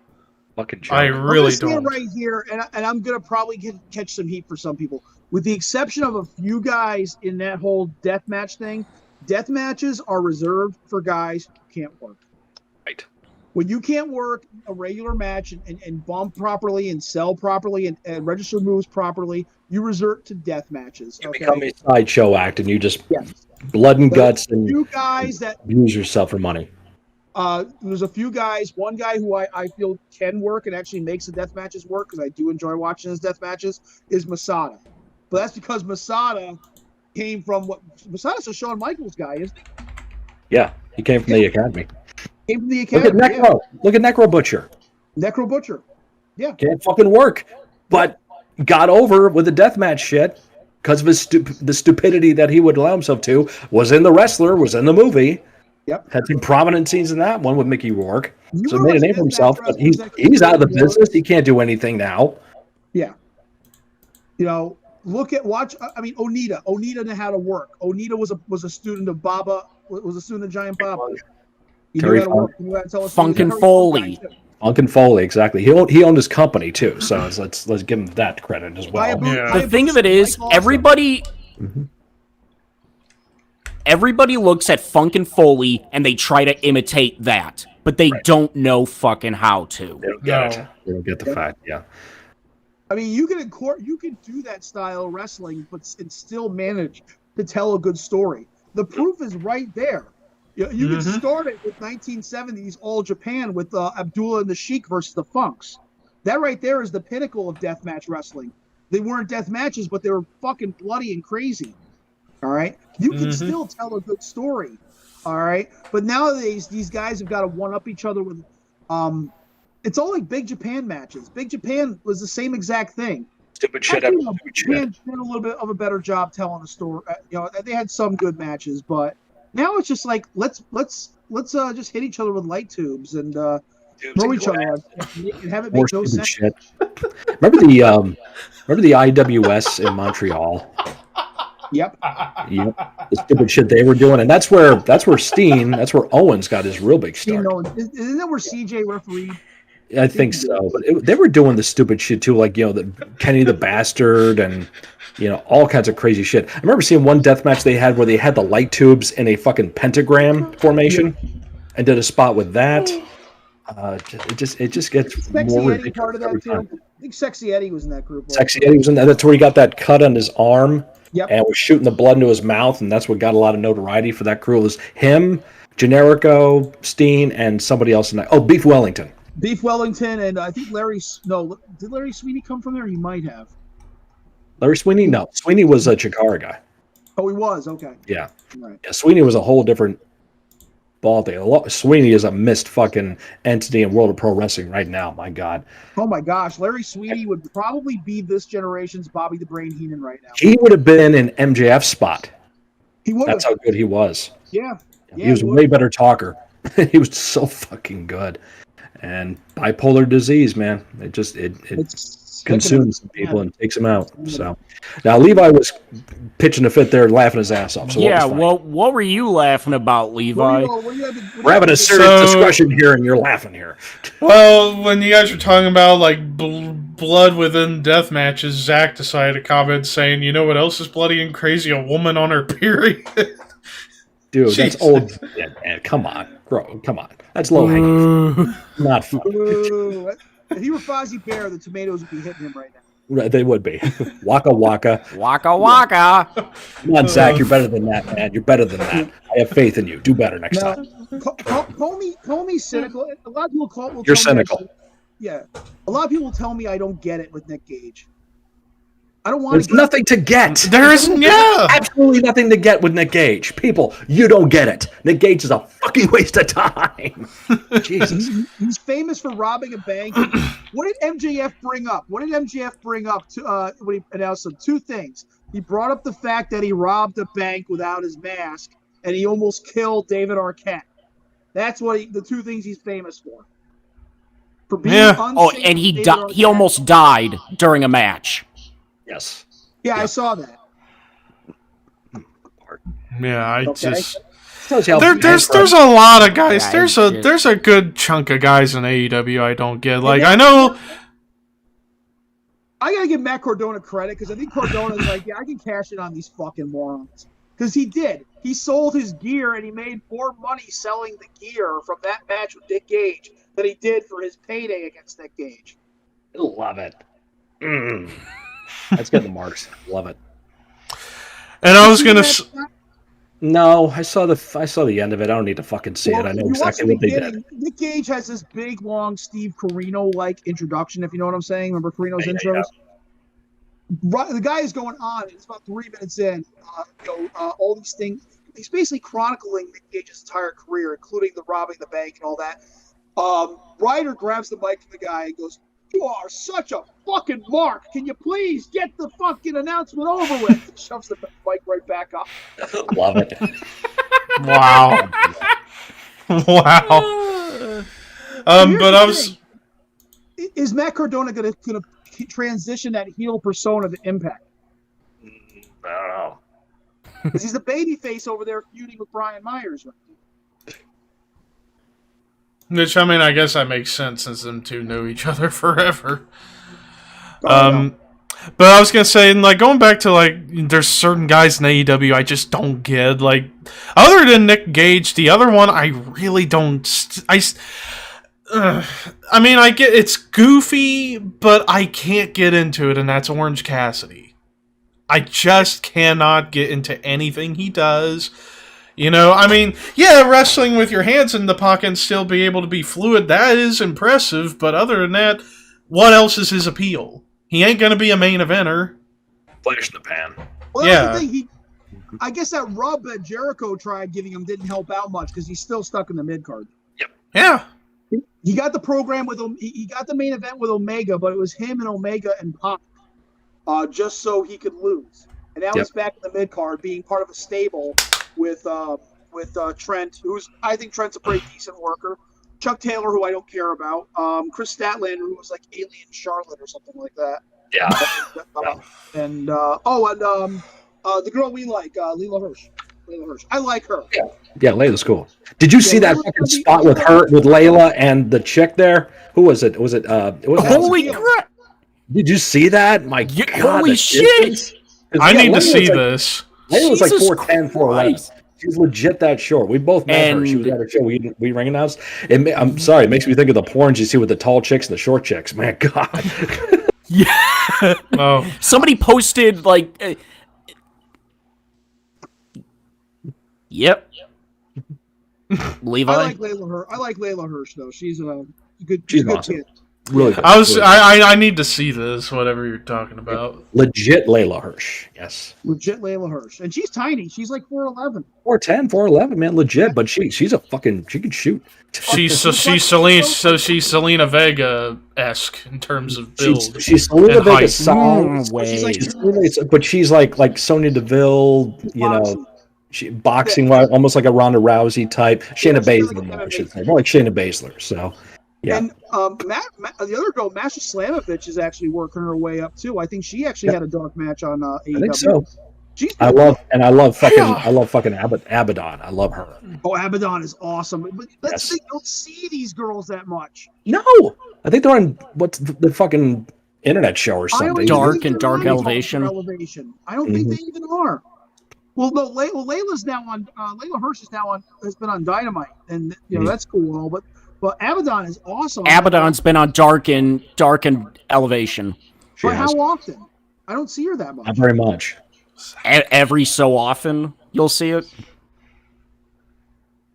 Fucking I joke. really I'm gonna don't. stand right here, and I'm gonna probably catch some heat for some people, with the exception of a few guys in that whole death match thing. Death matches are reserved for guys who can't work. Right. When you can't work a regular match and bump properly and sell properly and register moves properly, you resort to death matches. You Okay? become a sideshow act, and you just Yes. blood and guts and You guys that use yourself for money. there's a few guys. One guy who I feel can work and actually makes the death matches work because I do enjoy watching his death matches is Masada. But that's because Masada came from Masada's a Shawn Michaels guy, isn't he? Yeah, he came from the academy. Came from the Look academy. at Necro. Look at Necro Butcher. Necro Butcher. Yeah. Can't fucking work. But got over with the deathmatch shit because of his the stupidity that he would allow himself to. Was in The Wrestler, was in the movie. Yep. Had some prominent scenes in that one with Mickey Rourke. You So made a name for himself, but he's out of the business. He can't do anything now. Yeah. Watch. I mean, Onita. Onita knew how to work. Onita was a student of Baba. Was a student of Giant Baba. He knew how to work. He knew how to tell us. Funkin' Foley. Funkin' Foley, exactly. He owned his company too, so let's give him that credit as well. The thing of it is, everybody looks at Funkin' Foley and they try to imitate that, but they don't know fucking how to. They don't get it. They don't get the fact. Yeah. I mean, you can do that style of wrestling, but still manage to tell a good story. The proof is right there. You can start it with 1970s All Japan with Abdullah and the Sheik versus the Funks. That right there is the pinnacle of deathmatch wrestling. They weren't death matches, but they were fucking bloody and crazy. All right? You can still tell a good story. All right? But nowadays, these guys have got to one-up each other with it's all like Big Japan matches. Big Japan was the same exact thing. Stupid shit. Japan did a little bit of a better job telling the story. They had some good matches, but now it's just like let's just hit each other with light tubes and throw each other and have it make no sense. Shit. Remember the IWS in Montreal? Yep. The stupid shit they were doing, and that's where Owens got his real big start. Isn't that where CJ refereed? I think so, but they were doing the stupid shit too, like the Kenny the Bastard and all kinds of crazy shit. I remember seeing one death match they had where they had the light tubes in a fucking pentagram formation, and did a spot with that. It just gets Sexy more Eddie part of that too. I think Sexy Eddie was in that group. Sexy Eddie was in that. That's where he got that cut on his arm. Yep. And was shooting the blood into his mouth, and that's what got a lot of notoriety for that crew. It was him, Generico, Steen, and somebody else in that. Oh, Beef Wellington. Beef Wellington, and I think did Larry Sweeney come from there? He might have. Larry Sweeney? No. Sweeney was a Chikara guy. Oh, he was? Okay. Yeah. Right. Yeah, Sweeney was a whole different ball thing. Sweeney is a missed fucking entity in World of Pro Wrestling right now. My God. Oh, my gosh. Larry Sweeney would probably be this generation's Bobby the Brain Heenan right now. He would have been in MJF's spot. He would. That's how good he was. Yeah. He was a way better talker. He was so fucking good. And bipolar disease, man, it consumes people and takes them out. So now Levi was pitching a fit there, laughing his ass off. So what were you laughing about, Levi? We're having a serious discussion here, and you're laughing here. Well, when you guys were talking about like blood within death matches, Zach decided to comment saying, "You know what else is bloody and crazy? A woman on her period." Dude, Jesus. That's old. Yeah, man, come on, bro. Come on. That's low hanging. Not fun. If he were Fozzie Bear, the tomatoes would be hitting him right now. They would be. Waka waka. Waka waka. Come on, Zach. You're better than that, man. You're better than that. I have faith in you. Do better next time. Call me cynical. A lot of people You're cynical. Yeah. A lot of people tell me I don't get it with Nick Gage. I don't want. There's nothing to get. There isn't. Yeah. Absolutely nothing to get with Nick Gage. People, you don't get it. Nick Gage is a fucking waste of time. Jesus. He's famous for robbing a bank. What did MJF bring up? To when he announced them? Two things. He brought up the fact that he robbed a bank without his mask, and he almost killed David Arquette. That's the two things he's famous for. For being unsafe. And he almost died during a match. Yes. Yeah, I saw that. Yeah, There's a lot of guys. There's a good chunk of guys in AEW I don't get. Like I know. I gotta give Matt Cardona credit because I think Cardona's like, yeah, I can cash in on these fucking morons. Because he did. He sold his gear and he made more money selling the gear from that match with Nick Gage than he did for his payday against Nick Gage. Love it. That's getting the marks. Love it. And I was gonna. No, I saw the end of it. I don't need to fucking see it. I know exactly what they did. Nick Gage has this big, long Steve Corino-like introduction, if you know what I'm saying. Remember Corino's intros? Yeah. The guy is going on. It's about 3 minutes in. All these things. He's basically chronicling Nick Gage's entire career, including the robbing the bank and all that. Ryder grabs the mic from the guy and goes, "You are such a fucking mark. Can you please get the fucking announcement over with?" Shoves the mic right back up. Love it. Wow. Wow. But I was... Is Matt Cardona going to transition that heel persona to Impact? I don't know. Because he's the baby face over there feuding with Brian Myers. Right? Which, I mean, I guess that makes sense since them two know each other forever. But I was going to say, and like, going back to, like, there's certain guys in AEW I just don't get. Like, other than Nick Gage, the other one I really don't... I mean, I get it's goofy, but I can't get into it, and that's Orange Cassidy. I just cannot get into anything he does. You know, I mean, yeah, wrestling with your hands in the pocket and still be able to be fluid, that is impressive, but other than that, what else is his appeal? He ain't gonna be a main eventer. Flash in the pan. Well, Yeah. that's the thing. I guess that rub that Jericho tried giving him didn't help out much because he's still stuck in the mid card. Yeah. He got the program with he got the main event with Omega, but it was him and Omega and Pac, just so he could lose. And now he's back in the mid card, being part of a stable with Trent, I think Trent's a pretty decent worker. Chuck Taylor, who I don't care about. Chris Statlander, who was like Alien Charlotte or something like that. Yeah. And the girl we like, Leela Hirsch. I like her. Yeah, Layla's cool. Did you see that fucking spot with her, with Layla and the chick there? Who was it? Was it? Holy crap! Did you see that? My God! Holy shit! I need to see this. Layla was like Jesus 4'10", 4'11". She's legit that short. We both met her. She was at our show. We ring announced. I'm sorry. It makes me think of the porns you see with the tall chicks and the short chicks. Man, God. Yeah. Oh. Somebody posted like. Yep. Levi. I like Layla Hirsch though. She's a good. She's good awesome. kid. Really good. I need to see this, whatever you're talking about. Legit Layla Hirsch. Yes. Legit Layla Hirsch, and she's tiny. She's like 4'11". 4'10", 4'11", man, legit. But she's a fucking, she can shoot. She's Selena Vega-esque in terms of build. She's Selena and Vega height. size, but she's like Sonya Deville, you know. She boxing almost like a Ronda Rousey type. Shayna Baszler, I should say. More like Shayna Baszler. So, yeah. And the other girl, Masha Slamovich, is actually working her way up too. I think she actually had a dark match on AEW. I think so. I love fucking Abaddon. I love her. Oh, Abaddon is awesome. But Yes. they don't see these girls that much. No, I think they're on what's the fucking internet show or something. Dark and Dark Elevation. I don't think they even are. Well, no, Layla's now on. Layla Hirsch is now has been on Dynamite, and you know that's cool and all. But Abaddon is awesome. Abaddon's been on Dark and Elevation. But how often? I don't see her that much. Not very much. Every so often, you'll see it.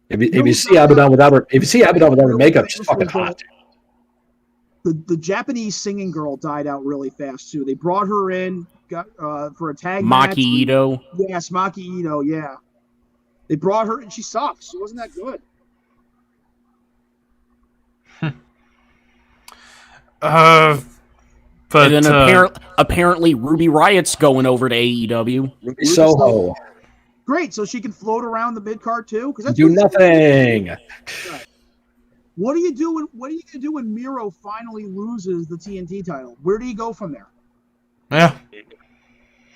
If you see Abaddon without her makeup, she's fucking hot. The Japanese singing girl died out really fast too. They brought her in, for a tag Maki match. Ito. Yes, Maki Ito. Yeah, they brought her and she sucks. She wasn't that good. But And then apparently Ruby Riot's going over to AEW. Ruby Soho. Great, so she can float around the mid card too. Because Do nothing. What are you doing? What are you gonna do when Miro finally loses the TNT title? Where do you go from there? yeah.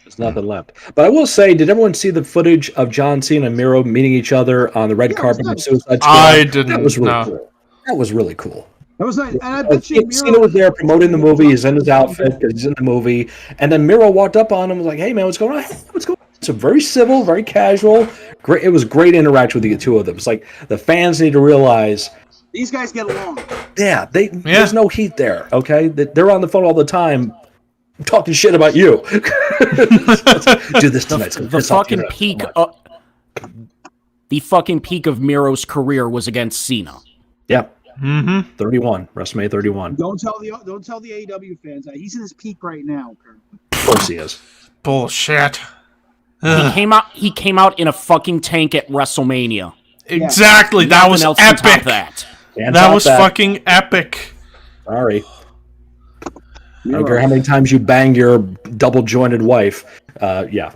There's nothing left. But I will say, did everyone see the footage of John Cena and Miro meeting each other on the red carpet of Suicide Squad? I didn't. That was really no. cool. That was really cool. That was nice, and I bet you Cena was there promoting the movie. He's in his outfit because he's in the movie. And then Miro walked up on him and was like, "Hey, man, what's going on? What's going on?" So very civil, very casual. Great. It was great interaction with the two of them. It's like the fans need to realize these guys get along. Yeah, there's no heat there, okay? They're on the phone all the time talking shit about you. Do this tonight. The fucking peak of Miro's career was against Cena. Yeah. 31, WrestleMania 31. Don't tell the AEW fans that he's in his peak right now. Of course he is. Bullshit. He came out in a fucking tank at WrestleMania. Exactly. That Nothing was else can top epic. that. Can't That top was fucking epic. Sorry. I don't care how many times you banged your double-jointed wife. Yeah.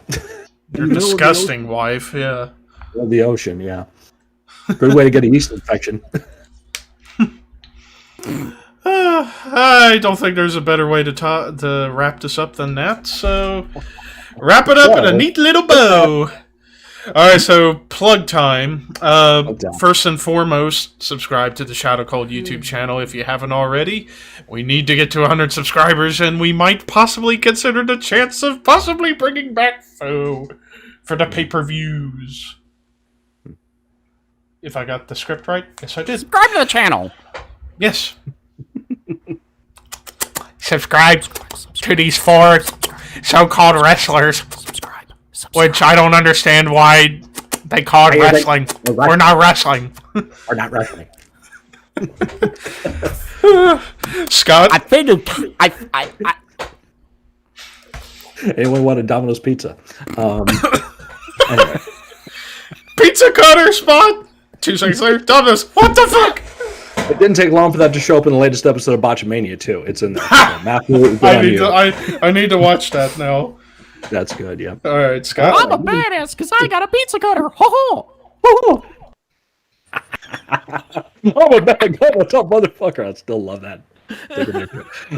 Your disgusting wife, yeah. Of the ocean, yeah. Good way to get a yeast infection. I don't think there's a better way to wrap this up than that, so wrap it up in a neat little bow. Alright, so plug time. First and foremost, subscribe to the Shadow Cold YouTube channel if you haven't already. We need to get to 100 subscribers, and we might possibly consider the chance of possibly bringing back Foe for the pay-per-views. If I got the script right? Yes, I did. Subscribe to the channel. Yes. Subscribe to these four so-called wrestlers. Subscribe. Which I don't understand why they call it wrestling. We're not wrestling. We're not wrestling. Scott? I think Anyone want a Domino's pizza? Anyway. Pizza cutter spot? 2 seconds later, Domino's. What the fuck? It didn't take long for that to show up in the latest episode of Botchamania, too. It's in there. So, Matthew, I need to watch that now. That's good, yeah. Alright, Scott. I'm a badass because I got a pizza cutter. Ho ho! Oh my bad God, what's up, motherfucker? I still love that.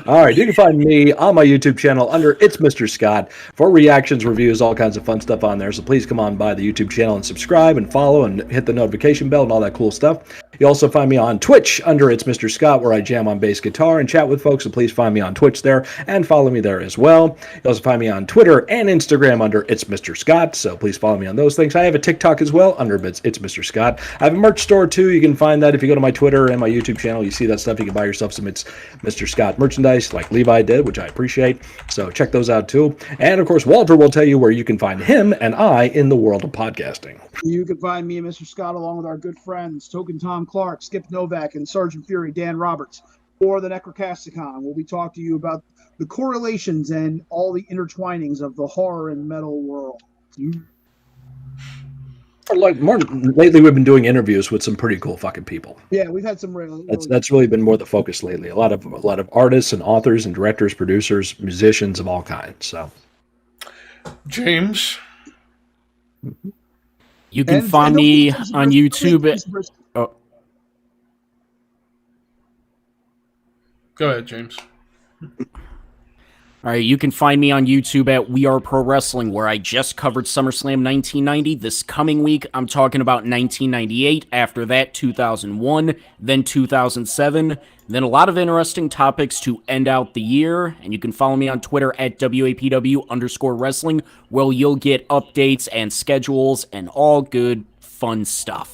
All right, you can find me on my YouTube channel under It's Mr. Scott for reactions, reviews, all kinds of fun stuff on there. So please come on by the YouTube channel and subscribe and follow and hit the notification bell and all that cool stuff. You also find me on Twitch under It's Mr. Scott, where I jam on bass guitar and chat with folks. So please find me on Twitch there and follow me there as well. You also find me on Twitter and Instagram under It's Mr. Scott. So please follow me on those things. I have a TikTok as well under It's Mr. Scott. I have a merch store too. You can find that if you go to my Twitter and my YouTube channel. You see that stuff. You can buy yourself some It's Mr. Scott merchandise like Levi did, which I appreciate. So check those out too. And of course, Walter will tell you where you can find him and I in the world of podcasting. You can find me and Mr. Scott along with our good friends Token Tom Clark, Skip Novak, and Sergeant Fury Dan Roberts for the Necrocasticon, where we talk to you about the correlations and all the intertwinings of the horror and metal world. Like more lately, we've been doing interviews with some pretty cool fucking people. Yeah, we've had some really that's really been more the focus lately. A lot of artists and authors and directors, producers, musicians of all kinds. So, James, you can find me on YouTube. Oh, go ahead, James. all right, you can find me on YouTube at We Are Pro Wrestling, where I just covered SummerSlam 1990. This coming week, I'm talking about 1998. After that, 2001, then 2007. Then a lot of interesting topics to end out the year. And you can follow me on Twitter at WAPW_wrestling, where you'll get updates and schedules and all good fun stuff.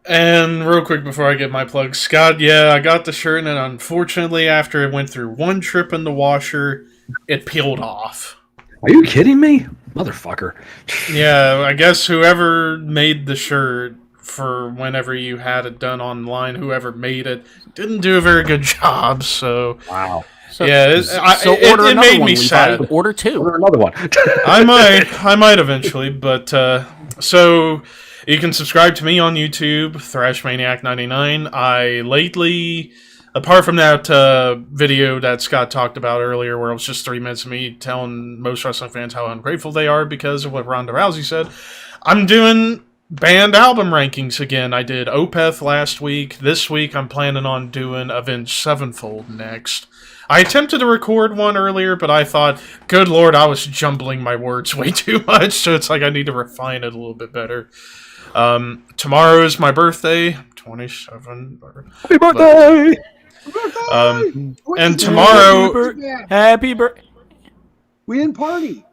And real quick before I get my plug, Scott, yeah, I got the shirt, and unfortunately, after it went through one trip in the washer, it peeled off. Are you kidding me? Motherfucker. Yeah, I guess whoever made the shirt for whenever you had it done online, whoever made it, didn't do a very good job, so... Wow. So, yeah, it made me sad. Order two. Order another one. I might eventually, but, so... You can subscribe to me on YouTube, ThrashManiac99. I lately, apart from that video that Scott talked about earlier, where it was just 3 minutes of me telling most wrestling fans how ungrateful they are because of what Ronda Rousey said, I'm doing band album rankings again. I did Opeth last week. This week I'm planning on doing Avenged Sevenfold next. I attempted to record one earlier, but I thought, good lord, I was jumbling my words way too much, so it's like I need to refine it a little bit better. Tomorrow is my birthday, 27. Happy birthday! And tomorrow... Happy birthday! We didn't party.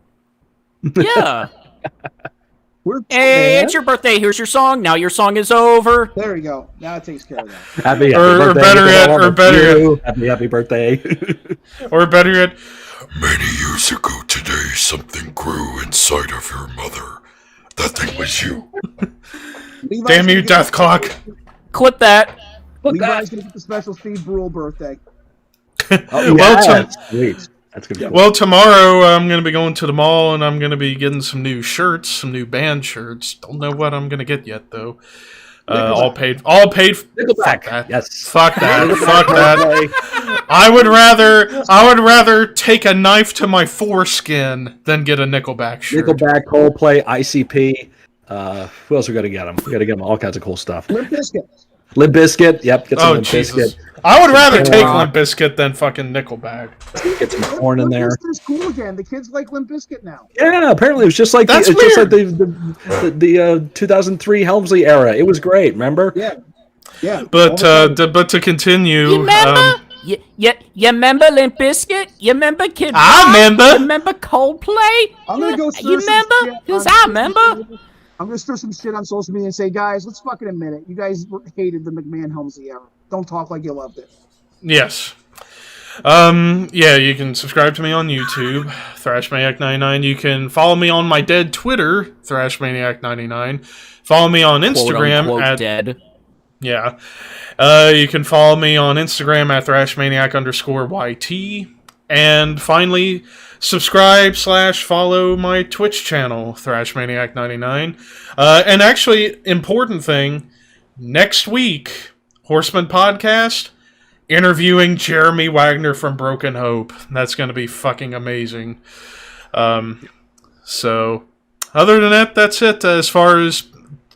Yeah. Hey, it's your birthday. Here's your song. Now your song is over. There you go. Now it takes care of that. Happy or better yet, happy birthday. Or better yet, Many years ago today, something grew inside of your mother. That thing was you. damn you, Death Clock. Clip that. Levi's going to get the special Steve Brule birthday. Oh, Well, sweet. That's gonna be cool. Well, tomorrow I'm going to be going to the mall, and I'm going to be getting some new shirts, some new band shirts. Don't know what I'm going to get yet, though. All paid. Fuck Nickelback. that. Yes. Fuck that. Fuck that. I would rather take a knife to my foreskin than get a Nickelback shirt. Nickelback, Coldplay, ICP. Who else we got to get them? We got to get them all kinds of cool stuff. Limp Bizkit. Limp Bizkit. Yep. Get some Oh Limp Jesus! Bizkit. I would rather take Limp Bizkit than fucking Nickelback. Get some corn in there. Limp Bizkit's cool again. The kids like Limp Bizkit now. Yeah, apparently it was just like That's just like weird. the 2003 Helmsley era. It was great. Remember? Yeah. Yeah. But to continue, You remember? You remember Limp Bizkit? You remember Kid I Rock? remember. You remember Coldplay? I'm gonna go. You remember? Because I remember. I'm gonna stir some shit on social media and say, guys, let's fucking admit it. You guys hated the McMahon Helmsley era. Don't talk like you loved it. yes. Yeah, you can subscribe to me on YouTube, ThrashManiac99. You can follow me on my dead Twitter, ThrashManiac99. Follow me on Instagram Quote, unquote, at dead. yeah. You can follow me on Instagram at ThrashManiac_YT. And finally, subscribe/follow my Twitch channel, ThrashManiac99. And actually, important thing, next week, Horseman Podcast, interviewing Jeremy Wagner from Broken Hope. That's going to be fucking amazing. So, other than that, that's it. As far as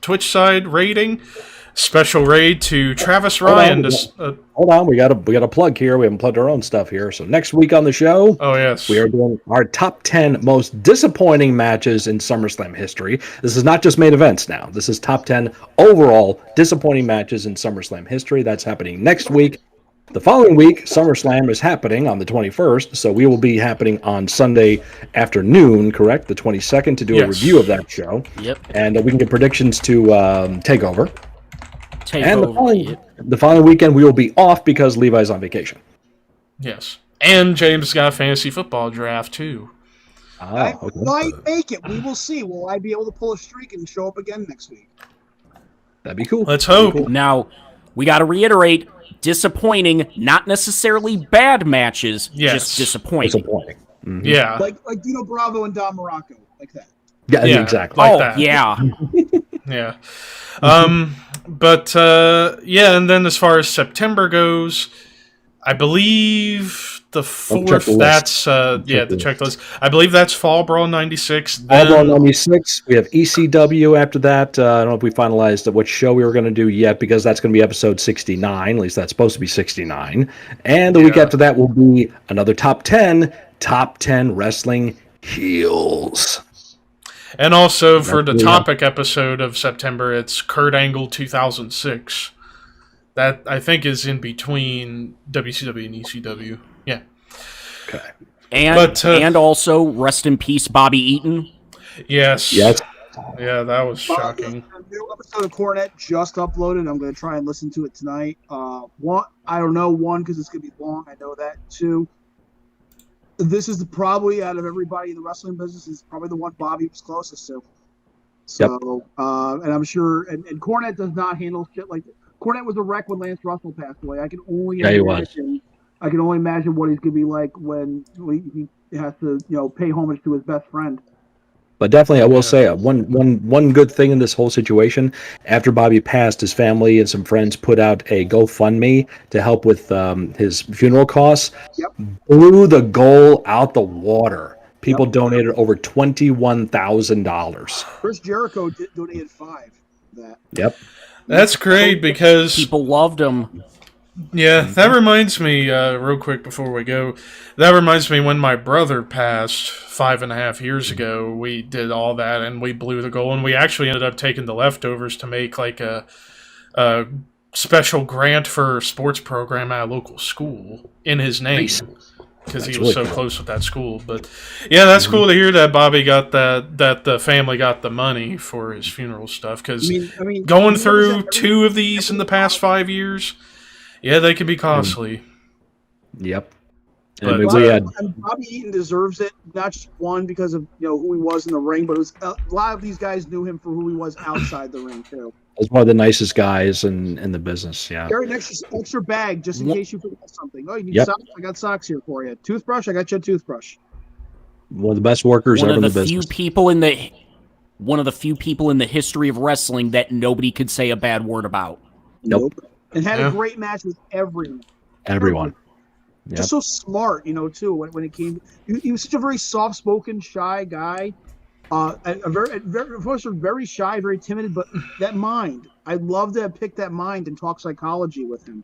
Twitch side rating, special raid to Travis Ryan. Hold on, we got a plug here. We haven't plugged our own stuff here. So next week on the show, Oh, yes. we are doing our top 10 most disappointing matches in SummerSlam history. This is not just main events now. This is top 10 overall disappointing matches in SummerSlam history. That's happening next week. The following week, SummerSlam is happening on the 21st, so we will be happening on Sunday afternoon, correct? The 22nd, to do a Yes. review of that show. Yep. And we can get predictions to TakeOver. Take And over. the following weekend, we will be off because Levi's on vacation. Yes. And James got a fantasy football draft, too. I Okay. might make it. We will see. Will I be able to pull a streak and show up again next week? That'd be cool. Let's hope. Now, we got to reiterate, disappointing, not necessarily bad matches, Yes. just disappointing. Disappointing. Mhm. Yeah. Like Dino Bravo and Don Morocco, like that. Yeah, Yeah. exactly. Like Oh, that. yeah. Yeah. But yeah, and then as far as September goes, I believe the check 4th, the list. that's, Check the the checklist. I believe that's Fall Brawl 96. All Brawl Then, 96. We have ECW after that. I don't know if we finalized what show we were going to do yet because that's going to be episode 69. At least that's supposed to be 69. And the week Yeah. after that will be another top 10 wrestling heels. and also for the That's- topic episode of September, it's Kurt Angle 2006. That, I think, is in between WCW and ECW. Yeah. Okay. And, But, and also, rest in peace, Bobby Eaton. Yes. Yes. Yeah, that was shocking. A new episode of Cornet just uploaded. I'm going to try and listen to it tonight. One, I don't know. One, because it's going to be long. I know that. Two, this is probably out of everybody in the wrestling business is probably the one Bobby was closest to. So, and I'm sure, and Cornet does not handle shit like that. Cornet was a wreck when Lance Russell passed away. I can only Yeah, he was. I can only imagine what he's going to be like when he has to, pay homage to his best friend. But definitely, I will say one good thing in this whole situation. After Bobby passed, his family and some friends put out a GoFundMe to help with his funeral costs. Yep. Blew the goal out the water. People donated over $21,000. Chris Jericho donated $5 for that. Yep. That's great because People loved him. yeah, that reminds me, real quick before we go, that reminds me when my brother passed 5.5 years ago, we did all that and we blew the goal and we actually ended up taking the leftovers to make like a special grant for a sports program at a local school in his name. Nice. Because he That's was really so cool. close with that school. But yeah, that's cool to hear that Bobby got that the family got the money for his funeral stuff. Because I mean, going he through represents 2 of these in the past 5 years, yeah, they can be costly. Yep. But, And we had and Bobby Eaton deserves it, not just one because of who he was in the ring, but it was a lot of these guys knew him for who he was outside the ring too. was one of the nicest guys in the business. Yeah. Carry an extra bag just in case you forget something. Oh, you need Yep. socks? I got socks here for you. Toothbrush? I got you a toothbrush. One of the best workers One ever of in the the few business. people in the one of the few people in the history of wrestling that nobody could say a bad word about. Nope. And had a great match with everyone. Everyone. Just so smart, too. When it came, he was such a very soft-spoken, shy guy. Very shy, very timid, but that mind. I'd love to have picked that mind and talk psychology with him.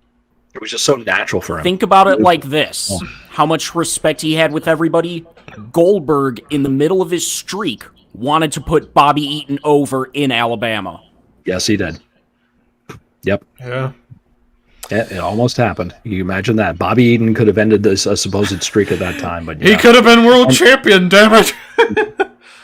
It was just so natural for him. Think about it like this. How much respect he had with everybody. Goldberg, in the middle of his streak, wanted to put Bobby Eaton over in Alabama. Yes, he did. Yep. Yeah. It almost happened. You imagine that. Bobby Eaton could have ended this supposed streak at that time, but he could have been world champion, damn it.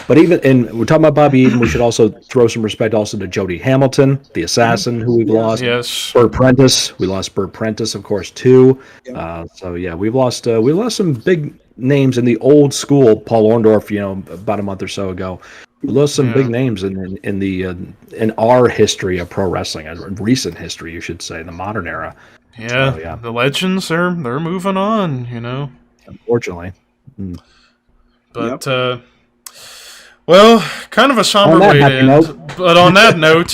But we're talking about Bobby Eaton, we should also throw some respect also to Jody Hamilton, the assassin who we've lost. Yes. Burt Prentice. We lost Burt Prentice, of course, too. We've lost some big names in the old school. Paul Orndorff, about a month or so ago. We lost some big names in our history of pro wrestling, recent history, you should say, the modern era. Yeah, the legends they're moving on, Unfortunately. But well, kind of a somber way to end. But on that note,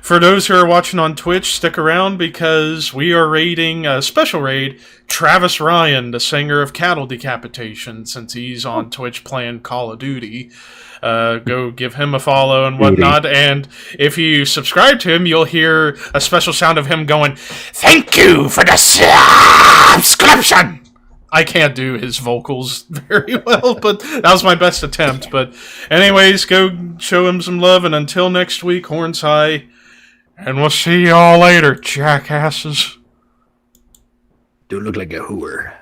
for those who are watching on Twitch, stick around because we are raiding a special raid Travis Ryan, the singer of Cattle Decapitation, since he's on Twitch playing Call of Duty. Go give him a follow and whatnot, and if you subscribe to him, you'll hear a special sound of him going, "Thank you for the subscription." I can't do his vocals very well, but that was my best attempt. But anyways, go show him some love, and until next week, horns high, and we'll see y'all later, jackasses. Do look like a hooer.